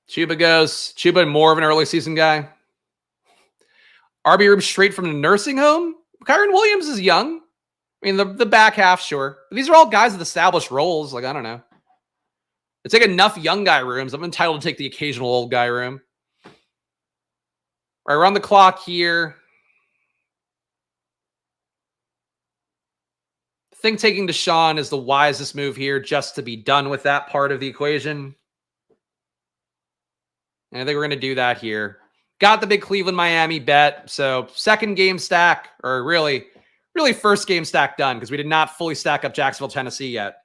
Chuba goes. Chuba, more of an early season guy. RB room straight from the nursing home. Kyron Williams is young. I mean, the back half, sure. But these are all guys with established roles. Like, I don't know. It's like enough young guy rooms. I'm entitled to take the occasional old guy room. All right, we're on the clock here. I think taking Deshaun is the wisest move here, just to be done with that part of the equation. And I think we're going to do that here. Got the big Cleveland-Miami bet. So second game stack, or really first game stack done, because we did not fully stack up Jacksonville, Tennessee yet.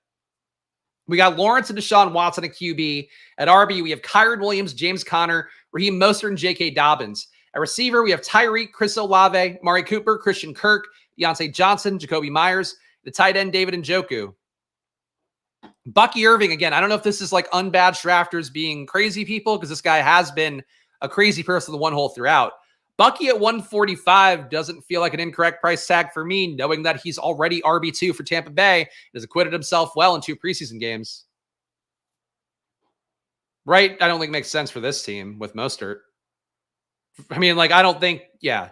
We got Lawrence and Deshaun Watson at QB. At RB, we have Kyron Williams, James Conner, Raheem Mostert, and J.K. Dobbins. At receiver, we have Tyreek, Chris Olave, Amari Cooper, Christian Kirk, Deontay Johnson, Jacoby Myers. The tight end, David Njoku. Bucky Irving, again, I don't know if this is like unbadged drafters being crazy people, because this guy has been a crazy person the one hole throughout. Bucky at 145 doesn't feel like an incorrect price tag for me, knowing that he's already RB2 for Tampa Bay and has acquitted himself well in 2 preseason games. Right? I don't think makes sense for this team with Mostert. I mean, like, I don't think, yeah.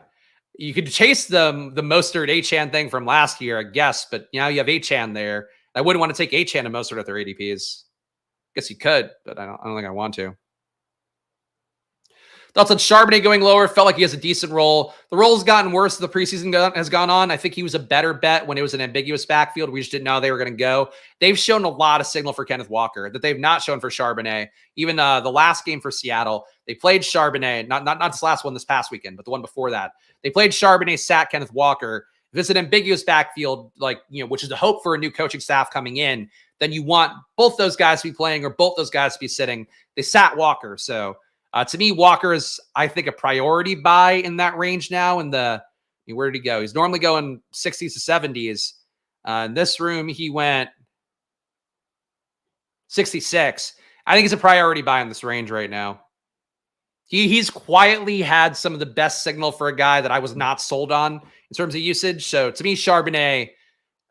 You could chase the Mostert Achane thing from last year, I guess, but now you have Achane there. I wouldn't want to take Achane and Mostert at their ADPs. Guess you could, but I don't think I want to. Thoughts on Charbonnet going lower? Felt like he has a decent role. The role has gotten worse as the preseason has gone on. I think he was a better bet when it was an ambiguous backfield. We just didn't know how they were going to go. They've shown a lot of signal for Kenneth Walker that they've not shown for Charbonnet. Even the last game for Seattle, they played Charbonnet, not this last one this past weekend, but the one before that. They played Charbonnet, sat Kenneth Walker. If it's an ambiguous backfield, which is the hope for a new coaching staff coming in, then you want both those guys to be playing or both those guys to be sitting. They sat Walker, so... to me, Walker is, I think, a priority buy in that range now. Where did he go? He's normally going 60s to 70s. In this room, he went 66. I think he's a priority buy in this range right now. He's quietly had some of the best signal for a guy that I was not sold on in terms of usage. So to me, Charbonnet,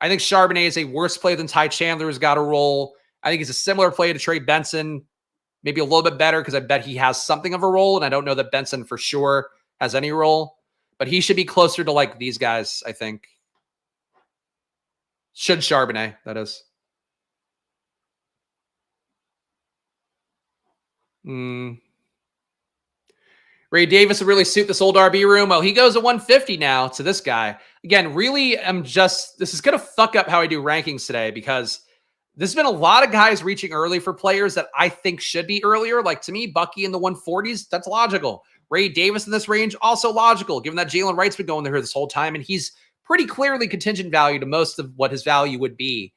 I think Charbonnet is a worse play than Ty Chandler, who's got a role. I think he's a similar play to Trey Benson. Maybe a little bit better because I bet he has something of a role, and I don't know that Benson for sure has any role. but he should be closer to like these guys, I think. Should Charbonnet, that is. Ray Davis would really suit this old RB room. Well, he goes at 150 now to this guy. Again, really, this is going to fuck up how I do rankings today because there's been a lot of guys reaching early for players that I think should be earlier. Like to me, Bucky in the 140s, that's logical. Ray Davis in this range, also logical, given that Jalen Wright's been going there this whole time, and he's pretty clearly contingent value to most of what his value would be.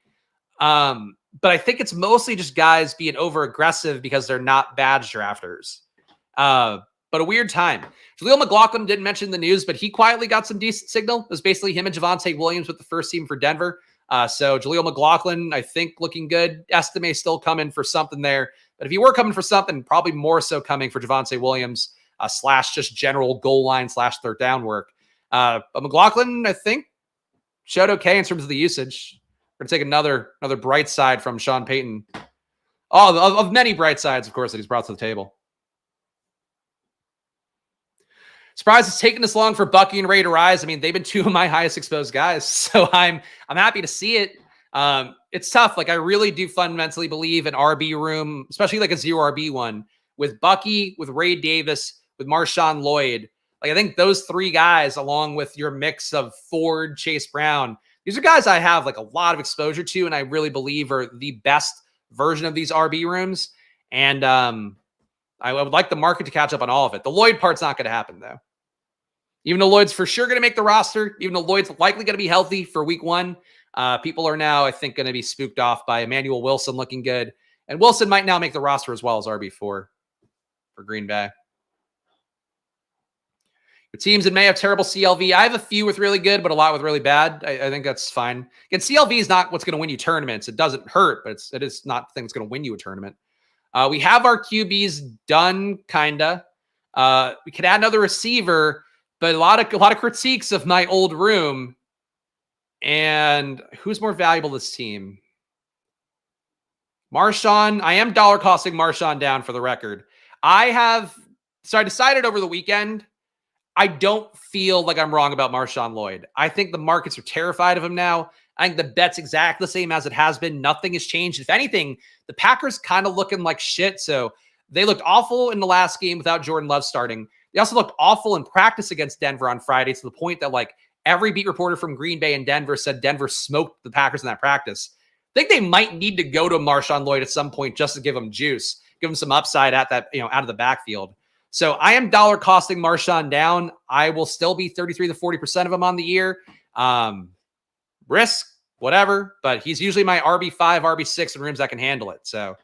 But I think it's mostly just guys being over aggressive because they're not badge drafters. But a weird time. Jaleel McLaughlin didn't mention the news, but he quietly got some decent signal. It was basically him and Javonte Williams with the first team for Denver. So Jaleel McLaughlin, I think, looking good. Estime still coming for something there. But if he were coming for something, probably more so coming for Javonte Williams / just general goal line / third down work. But McLaughlin, I think, showed okay in terms of the usage. We're going to take another bright side from Sean Payton. Oh, of many bright sides, of course, that he's brought to the table. Surprised it's taken this long for Bucky and Ray to rise. I mean, they've been two of my highest exposed guys, so I'm happy to see it. It's tough. Like I really do fundamentally believe an RB room, especially like a 0 RB one, with Bucky, with Ray Davis, with Marshawn Lloyd. Like I think those three guys, along with your mix of Ford, Chase Brown, these are guys I have like a lot of exposure to, and I really believe are the best version of these RB rooms. And I would like the market to catch up on all of it. The Lloyd part's not going to happen, though. Even though Lloyd's for sure going to make the roster, even though Lloyd's likely going to be healthy for week 1, people are now, I think, going to be spooked off by Emmanuel Wilson looking good. And Wilson might now make the roster as well as RB4 for Green Bay. The teams that may have terrible CLV. I have a few with really good, but a lot with really bad. I think that's fine. Again, CLV is not what's going to win you tournaments. It doesn't hurt, but it is not the thing that's going to win you a tournament. We have our QBs done, kinda. We could add another receiver, but a lot of critiques of my old room. And who's more valuable to this team? Marshawn. I am dollar costing Marshawn down for the record. I decided over the weekend, I don't feel like I'm wrong about Marshawn Lloyd. I think the markets are terrified of him now. I think the bet's exactly the same as it has been. Nothing has changed. If anything, the Packers kind of looking like shit. So they looked awful in the last game without Jordan Love starting. They also looked awful in practice against Denver on Friday to the point that like every beat reporter from Green Bay and Denver said Denver smoked the Packers in that practice. I think they might need to go to Marshawn Lloyd at some point just to give him juice, give him some upside at that, out of the backfield. So I am dollar costing Marshawn down. I will still be 33 to 40% of him on the year. Risk, whatever, but he's usually my RB5, RB6 in rooms that can handle it. So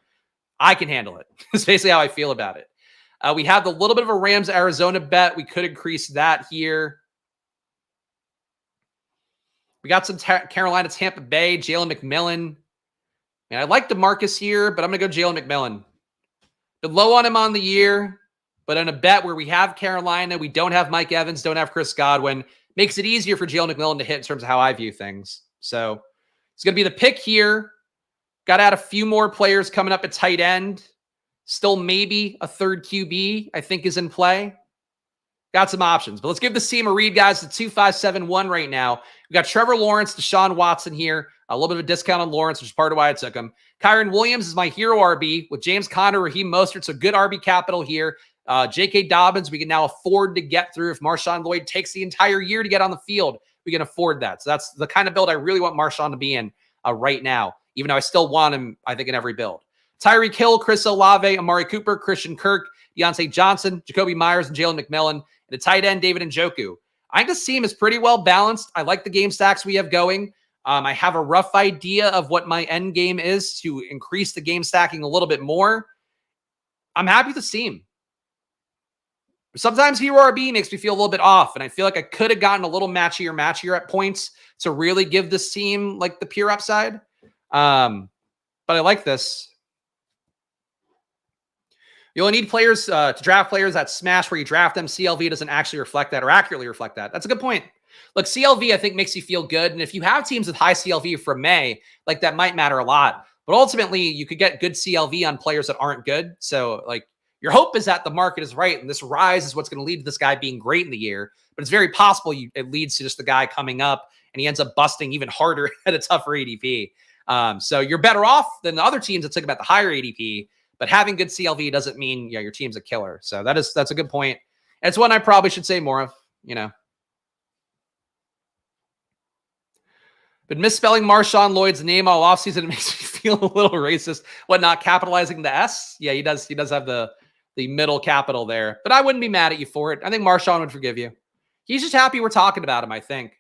I can handle it. That's basically how I feel about it. We have the little bit of a Rams-Arizona bet. We could increase that here. We got some Carolina, Tampa Bay, Jalen McMillan. Man, I like DeMarcus here, but I'm going to go Jalen McMillan. Been low on him on the year. But in a bet where we have Carolina, we don't have Mike Evans, don't have Chris Godwin, makes it easier for Jalen McMillan to hit in terms of how I view things. So it's going to be the pick here. Got to add a few more players coming up at tight end. Still maybe a third QB, I think, is in play. Got some options. But let's give this team a read, guys. It's 2-5-7-1 right now. We got Trevor Lawrence, Deshaun Watson here. A little bit of a discount on Lawrence, which is part of why I took him. Kyron Williams is my hero RB with James Conner, Raheem Mostert. So good RB capital here. J.K. Dobbins, we can now afford to get through. If Marshawn Lloyd takes the entire year to get on the field, we can afford that. So that's the kind of build I really want Marshawn to be in right now, even though I still want him, I think, in every build. Tyreek Hill, Chris Olave, Amari Cooper, Christian Kirk, Deontay Johnson, Jacoby Myers, and Jalen McMillan. And the tight end, David Njoku. I think this team is pretty well balanced. I like the game stacks we have going. I have a rough idea of what my end game is to increase the game stacking a little bit more. I'm happy with the team. Sometimes Hero RB makes me feel a little bit off, and I feel like I could have gotten a little matchier at points to really give this team like the pure upside. But I like this. You only need players to draft players that smash where you draft them. CLV doesn't actually reflect that or accurately reflect that. That's a good point. Look, CLV, I think, makes you feel good. And if you have teams with high CLV from May, like that might matter a lot. But ultimately, you could get good CLV on players that aren't good. So, like, Your hope is that the market is right and this rise is what's going to lead to this guy being great in the year. But it's very possible it leads to just the guy coming up and he ends up busting even harder at a tougher ADP. So you're better off than the other teams that took about the higher ADP. But having good CLV doesn't mean your team's a killer. So that's a good point. And it's one I probably should say more of. But misspelling Marshawn Lloyd's name all offseason, it makes me feel a little racist. What, not capitalizing the S? Yeah, he does. He does have the middle capital there. But I wouldn't be mad at you for it. I think Marshawn would forgive you. He's just happy we're talking about him, I think.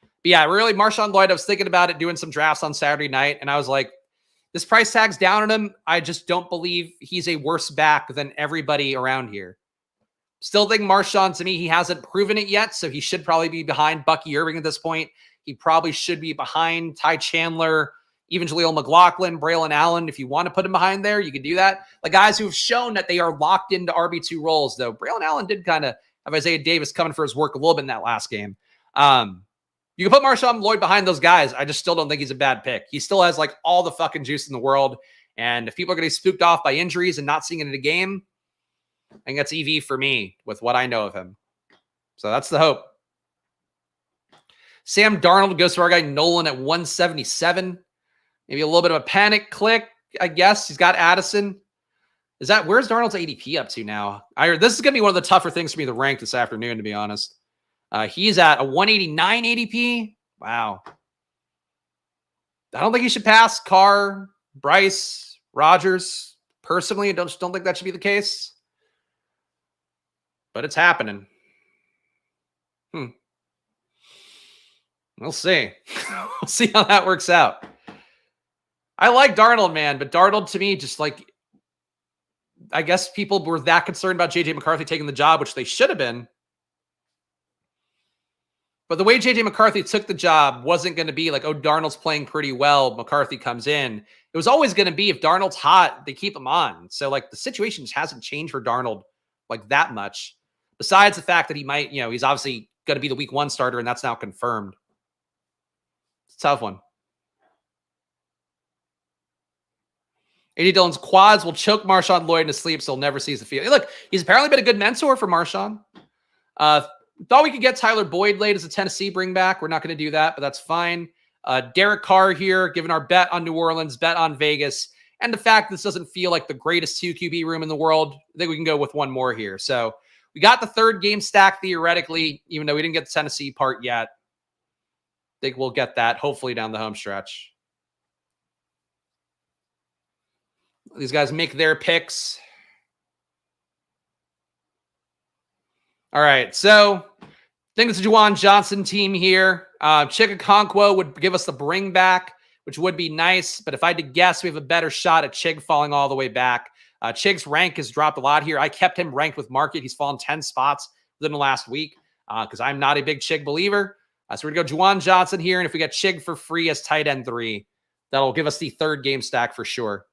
But yeah, really, Marshawn Lloyd, I was thinking about it, doing some drafts on Saturday night, and I was like, this price tag's down on him. I just don't believe he's a worse back than everybody around here. Still think Marshawn, to me, he hasn't proven it yet, so he should probably be behind Bucky Irving at this point. He probably should be behind Ty Chandler, even Jaleel McLaughlin, Braylon Allen. If you want to put him behind there, you can do that. The guys who have shown that they are locked into RB2 roles, though. Braylon Allen did kind of have Isaiah Davis coming for his work a little bit in that last game. You can put Marshawn Lloyd behind those guys. I just still don't think he's a bad pick. He still has like all the fucking juice in the world. And if people are going to be spooked off by injuries and not seeing it in a game, I think that's EV for me with what I know of him. So that's the hope. Sam Darnold goes to our guy Nolan at 177. Maybe a little bit of a panic click, I guess. He's got Addison. Where's Darnold's ADP up to now? This is going to be one of the tougher things for me to rank this afternoon, to be honest. He's at a 189 ADP. Wow. I don't think he should pass Carr, Bryce, Rodgers. Personally, I don't think that should be the case. But it's happening. We'll see. We'll see how that works out. I like Darnold, man, but Darnold to me, just like, I guess people were that concerned about JJ McCarthy taking the job, which they should have been. But the way JJ McCarthy took the job wasn't going to be like, oh, Darnold's playing pretty well, McCarthy comes in. It was always going to be, if Darnold's hot, they keep him on. So like the situation just hasn't changed for Darnold like that much. Besides the fact that he might, he's obviously going to be the week 1 starter, and that's now confirmed. It's a tough one. A.D. Dillon's quads will choke Marshawn Lloyd into sleep, so he'll never see the field. Hey, look, he's apparently been a good mentor for Marshawn. Thought we could get Tyler Boyd late as a Tennessee bring back. We're not going to do that, but that's fine. Derek Carr here, given our bet on New Orleans, bet on Vegas, and the fact this doesn't feel like the greatest 2 QB room in the world, I think we can go with one more here. So we got the 3rd game stack theoretically, even though we didn't get the Tennessee part yet. I think we'll get that hopefully down the home stretch. These guys make their picks. All right, so I think it's a Juwan Johnson team here. Chig would give us the bring back, which would be nice. But if I had to guess, we have a better shot at Chig falling all the way back. Chig's rank has dropped a lot here. I kept him ranked with market. He's fallen 10 spots within the last week because I'm not a big Chig believer. So we're going to go Juwan Johnson here. And if we get Chig for free as tight end 3, that'll give us the 3rd game stack for sure.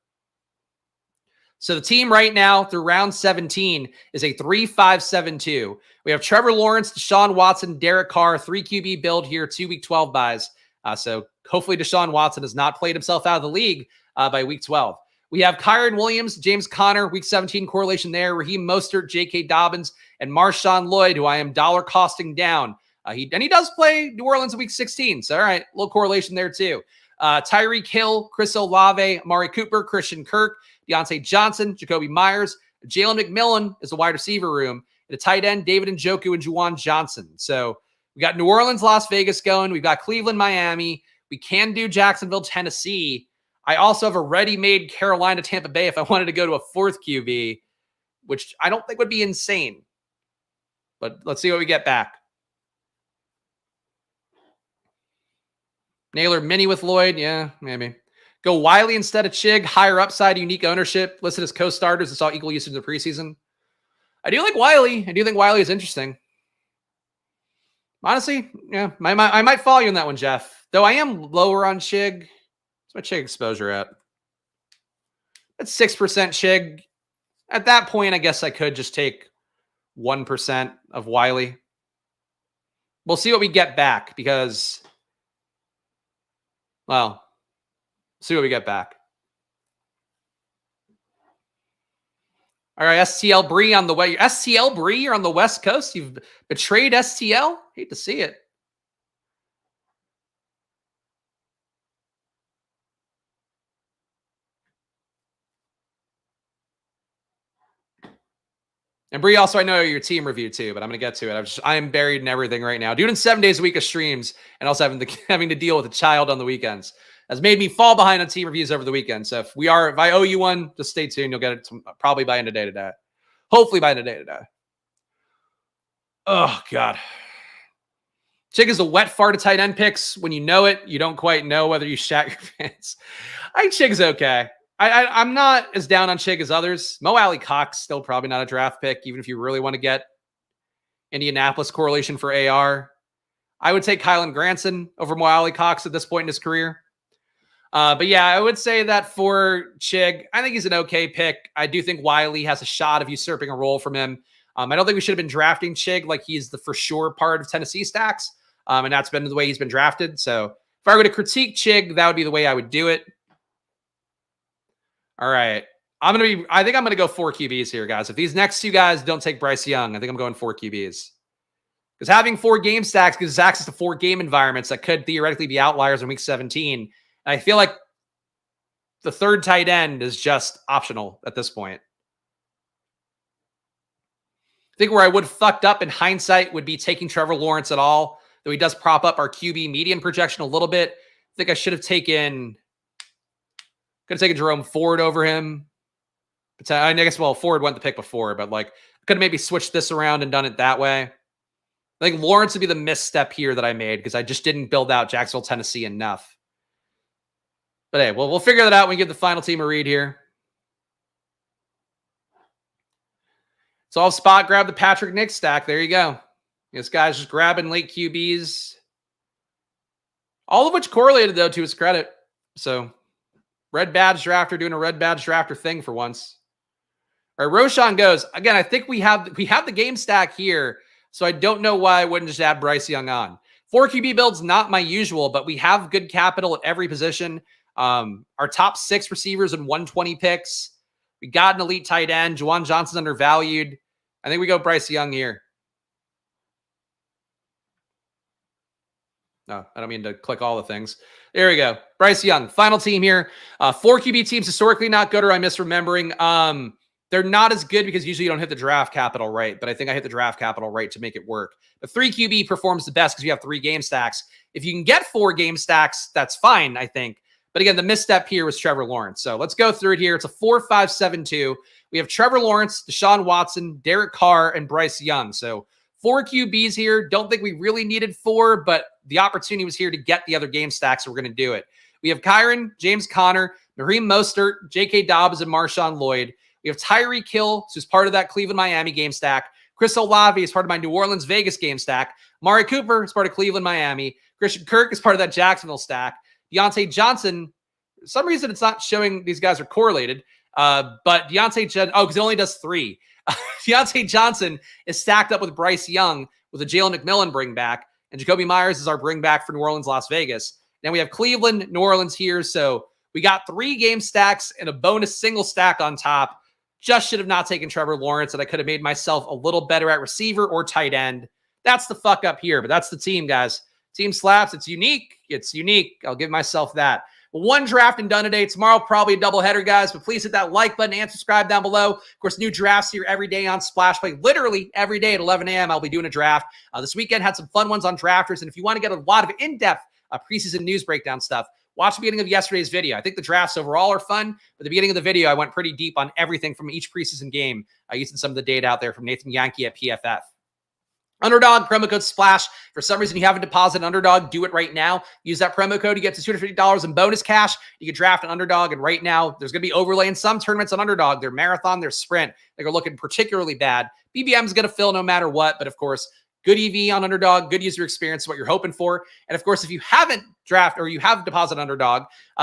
So the team right now through round 17 is a 3-5-7-2. We have Trevor Lawrence, Deshaun Watson, Derek Carr, 3 QB build here, 2 week 12 buys. So hopefully Deshaun Watson has not played himself out of the league by week 12. We have Kyron Williams, James Conner, week 17 correlation there, Raheem Mostert, J.K. Dobbins, and Marshawn Lloyd, who I am dollar costing down. He does play New Orleans in week 16. So all right, a little correlation there too. Tyreek Hill, Chris Olave, Amari Cooper, Christian Kirk, Deontay Johnson, Jacoby Myers, Jalen McMillan is the wide receiver room. And a tight end, David Njoku and Juwan Johnson. So we got New Orleans, Las Vegas going. We've got Cleveland, Miami. We can do Jacksonville, Tennessee. I also have a ready-made Carolina, Tampa Bay if I wanted to go to a 4th QB, which I don't think would be insane. But let's see what we get back. Naylor mini with Lloyd. Yeah, maybe. Go Wiley instead of Chig. Higher upside, unique ownership. Listed as co-starters and saw equal usage in the preseason. I do like Wiley. I do think Wiley is interesting. Honestly, yeah. I might follow you on that one, Jeff. Though I am lower on Chig. What's my Chig exposure at? That's 6% Chig. At that point, I guess I could just take 1% of Wiley. We'll see what we get back because, well, see what we get back. All right, STL Bree on the way. STL Bree, you're on the West Coast. You've betrayed STL. Hate to see it. And Bree, also, I know your team review too, but I'm going to get to it. I am buried in everything right now. Doing 7 days a week of streams and also having to deal with a child on the weekends has made me fall behind on team reviews over the weekend. So if I owe you one, just stay tuned. You'll get it probably by end of day today. Hopefully by end of day today. Oh, God. Chig is a wet fart of tight end picks. When you know it, you don't quite know whether you shat your pants. I think Chig's okay. I'm not as down on Chig as others. Mo Alley Cox still probably not a draft pick, even if you really want to get Indianapolis correlation for AR. I would take Kylan Granson over Mo Alley Cox at this point in his career. But yeah, I would say that for Chig, I think he's an okay pick. I do think Wiley has a shot of usurping a role from him. I don't think we should have been drafting Chig like he's the for sure part of Tennessee stacks. And that's been the way he's been drafted. So if I were to critique Chig, that would be the way I would do it. All right. I think I'm going to go 4 QBs here, guys. If these next 2 guys don't take Bryce Young, I think I'm going 4 QBs. Because having 4 game stacks gives us access to 4 game environments that could theoretically be outliers in week 17. And I feel like the third tight end is just optional at this point. I think where I would have fucked up in hindsight would be taking Trevor Lawrence at all, though he does prop up our QB median projection a little bit. I think I should have taken Jerome Ford over him. I guess, well, Ford went the pick before, but like could have maybe switched this around and done it that way. I think Lawrence would be the misstep here that I made because I just didn't build out Jacksonville, Tennessee enough. But hey, we'll figure that out when we give the final team a read here. So I'll spot grab the Patrick Nick stack. There you go. This guy's just grabbing late QBs. All of which correlated, though, to his credit. So red badge drafter doing a red badge drafter thing for once. All right, Roshan goes. Again, I think we have the game stack here, so I don't know why I wouldn't just add Bryce Young on. 4 QB build's not my usual, but we have good capital at every position. Our top 6 receivers and 120 picks. We got an elite tight end. Juwan Johnson's undervalued. I think we go Bryce Young here. No, I don't mean to click all the things. There we go. Bryce Young, final team here. 4 QB teams historically not good, or I'm misremembering. They're not as good because usually you don't hit the draft capital right, but I think I hit the draft capital right to make it work. The 3 QB performs the best because you have 3 game stacks. If you can get 4 game stacks, that's fine, I think. But again, the misstep here was Trevor Lawrence. So let's go through it here. It's a 4-5-7-2. We have Trevor Lawrence, Deshaun Watson, Derek Carr, and Bryce Young. So 4 QBs here. Don't think we really needed 4, but the opportunity was here to get the other game stacks, so we're going to do it. We have Kyron, James Conner, Raheem Mostert, J.K. Dobbins, and Marshawn Lloyd. We have Tyreek Hill, who's part of that Cleveland-Miami game stack. Chris Olave is part of my New Orleans-Vegas game stack. Amari Cooper is part of Cleveland-Miami. Christian Kirk is part of that Jacksonville stack. Deontay Johnson, for some reason it's not showing these guys are correlated, but because it only does 3. Deontay Johnson is stacked up with Bryce Young with a Jalen McMillan bring back, and Jacoby Myers is our bring back for New Orleans, Las Vegas. Then we have Cleveland, New Orleans here, so we got 3 game stacks and a bonus single stack on top. Just should have not taken Trevor Lawrence, and I could have made myself a little better at receiver or tight end. That's the fuck up here, but that's the team, guys. Team slaps. It's unique. It's unique. I'll give myself that. 1 draft and done today. Tomorrow, probably a doubleheader, guys, but please hit that like button and subscribe down below. Of course, new drafts here every day on Splash Play. Literally every day at 11 a.m. I'll be doing a draft. This weekend had some fun ones on drafters, and if you want to get a lot of in-depth preseason news breakdown stuff, watch the beginning of yesterday's video. I think the drafts overall are fun, but the beginning of the video, I went pretty deep on everything from each preseason game, using some of the data out there from Nathan Yankee at PFF. Underdog, promo code SPLASH. For some reason you haven't deposited Underdog, do it right now. Use that promo code. You get to $250 in bonus cash. You can draft an Underdog, and right now there's going to be overlay in some tournaments on Underdog. Their marathon, their sprint, they're looking particularly bad. BBM is going to fill no matter what, but of course, good EV on Underdog, good user experience is what you're hoping for. And of course, if you haven't drafted or you have deposit Underdog,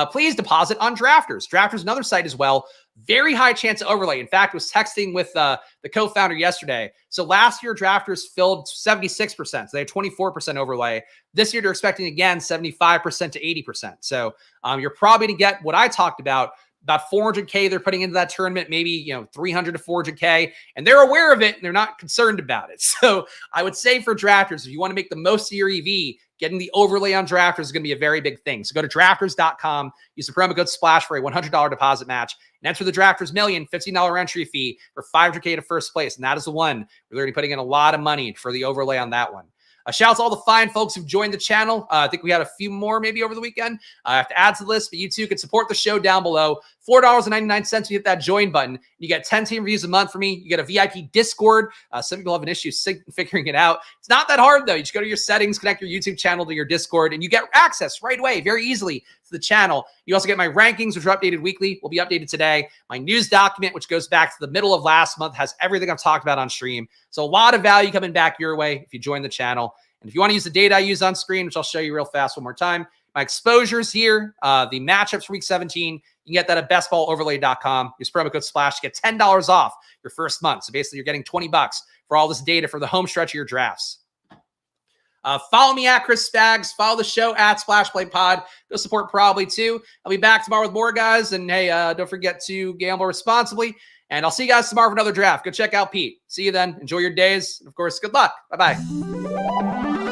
please deposit on Drafters. Drafters, another site as well. Very high chance of overlay. In fact, I was texting with the co-founder yesterday. So last year, Drafters filled 76%. So they had 24% overlay. This year, they're expecting, again, 75% to 80%. So you're probably going to get what I talked about, about 400K they're putting into that tournament, maybe, 300 to 400K, and they're aware of it and they're not concerned about it. So I would say for drafters, if you want to make the most of your EV, getting the overlay on drafters is going to be a very big thing. So go to drafters.com, use the promo code SPLASH for a $100 deposit match, and enter the Drafters Million $15 entry fee for 500K to first place. And that is the one where they're going to be putting in a lot of money for the overlay on that one. Shout out to all the fine folks who've joined the channel. I think we had a few more maybe over the weekend. I have to add to the list, but you too can support the show down below. $4.99 you hit that join button. You get 10 team reviews a month from me. You get a VIP Discord. Some people have an issue figuring it out. It's not that hard though. You just go to your settings, connect your YouTube channel to your Discord, and you get access right away, very easily to the channel. You also get my rankings, which are updated weekly. Will be updated today. My news document, which goes back to the middle of last month, has everything I've talked about on stream. So a lot of value coming back your way if you join the channel. And if you want to use the data I use on screen, which I'll show you real fast one more time, my exposures here, the matchups for week 17, you can get that at bestballoverlay.com. Use promo code SPLASH to get $10 off your first month. So basically, you're getting $20 for all this data for the home stretch of your drafts. Follow me at Chris Spags. Follow the show at SplashPlayPod. Go support Probably too. I'll be back tomorrow with more guys. And hey, don't forget to gamble responsibly. And I'll see you guys tomorrow for another draft. Go check out Pete. See you then. Enjoy your days. And of course, good luck. Bye-bye.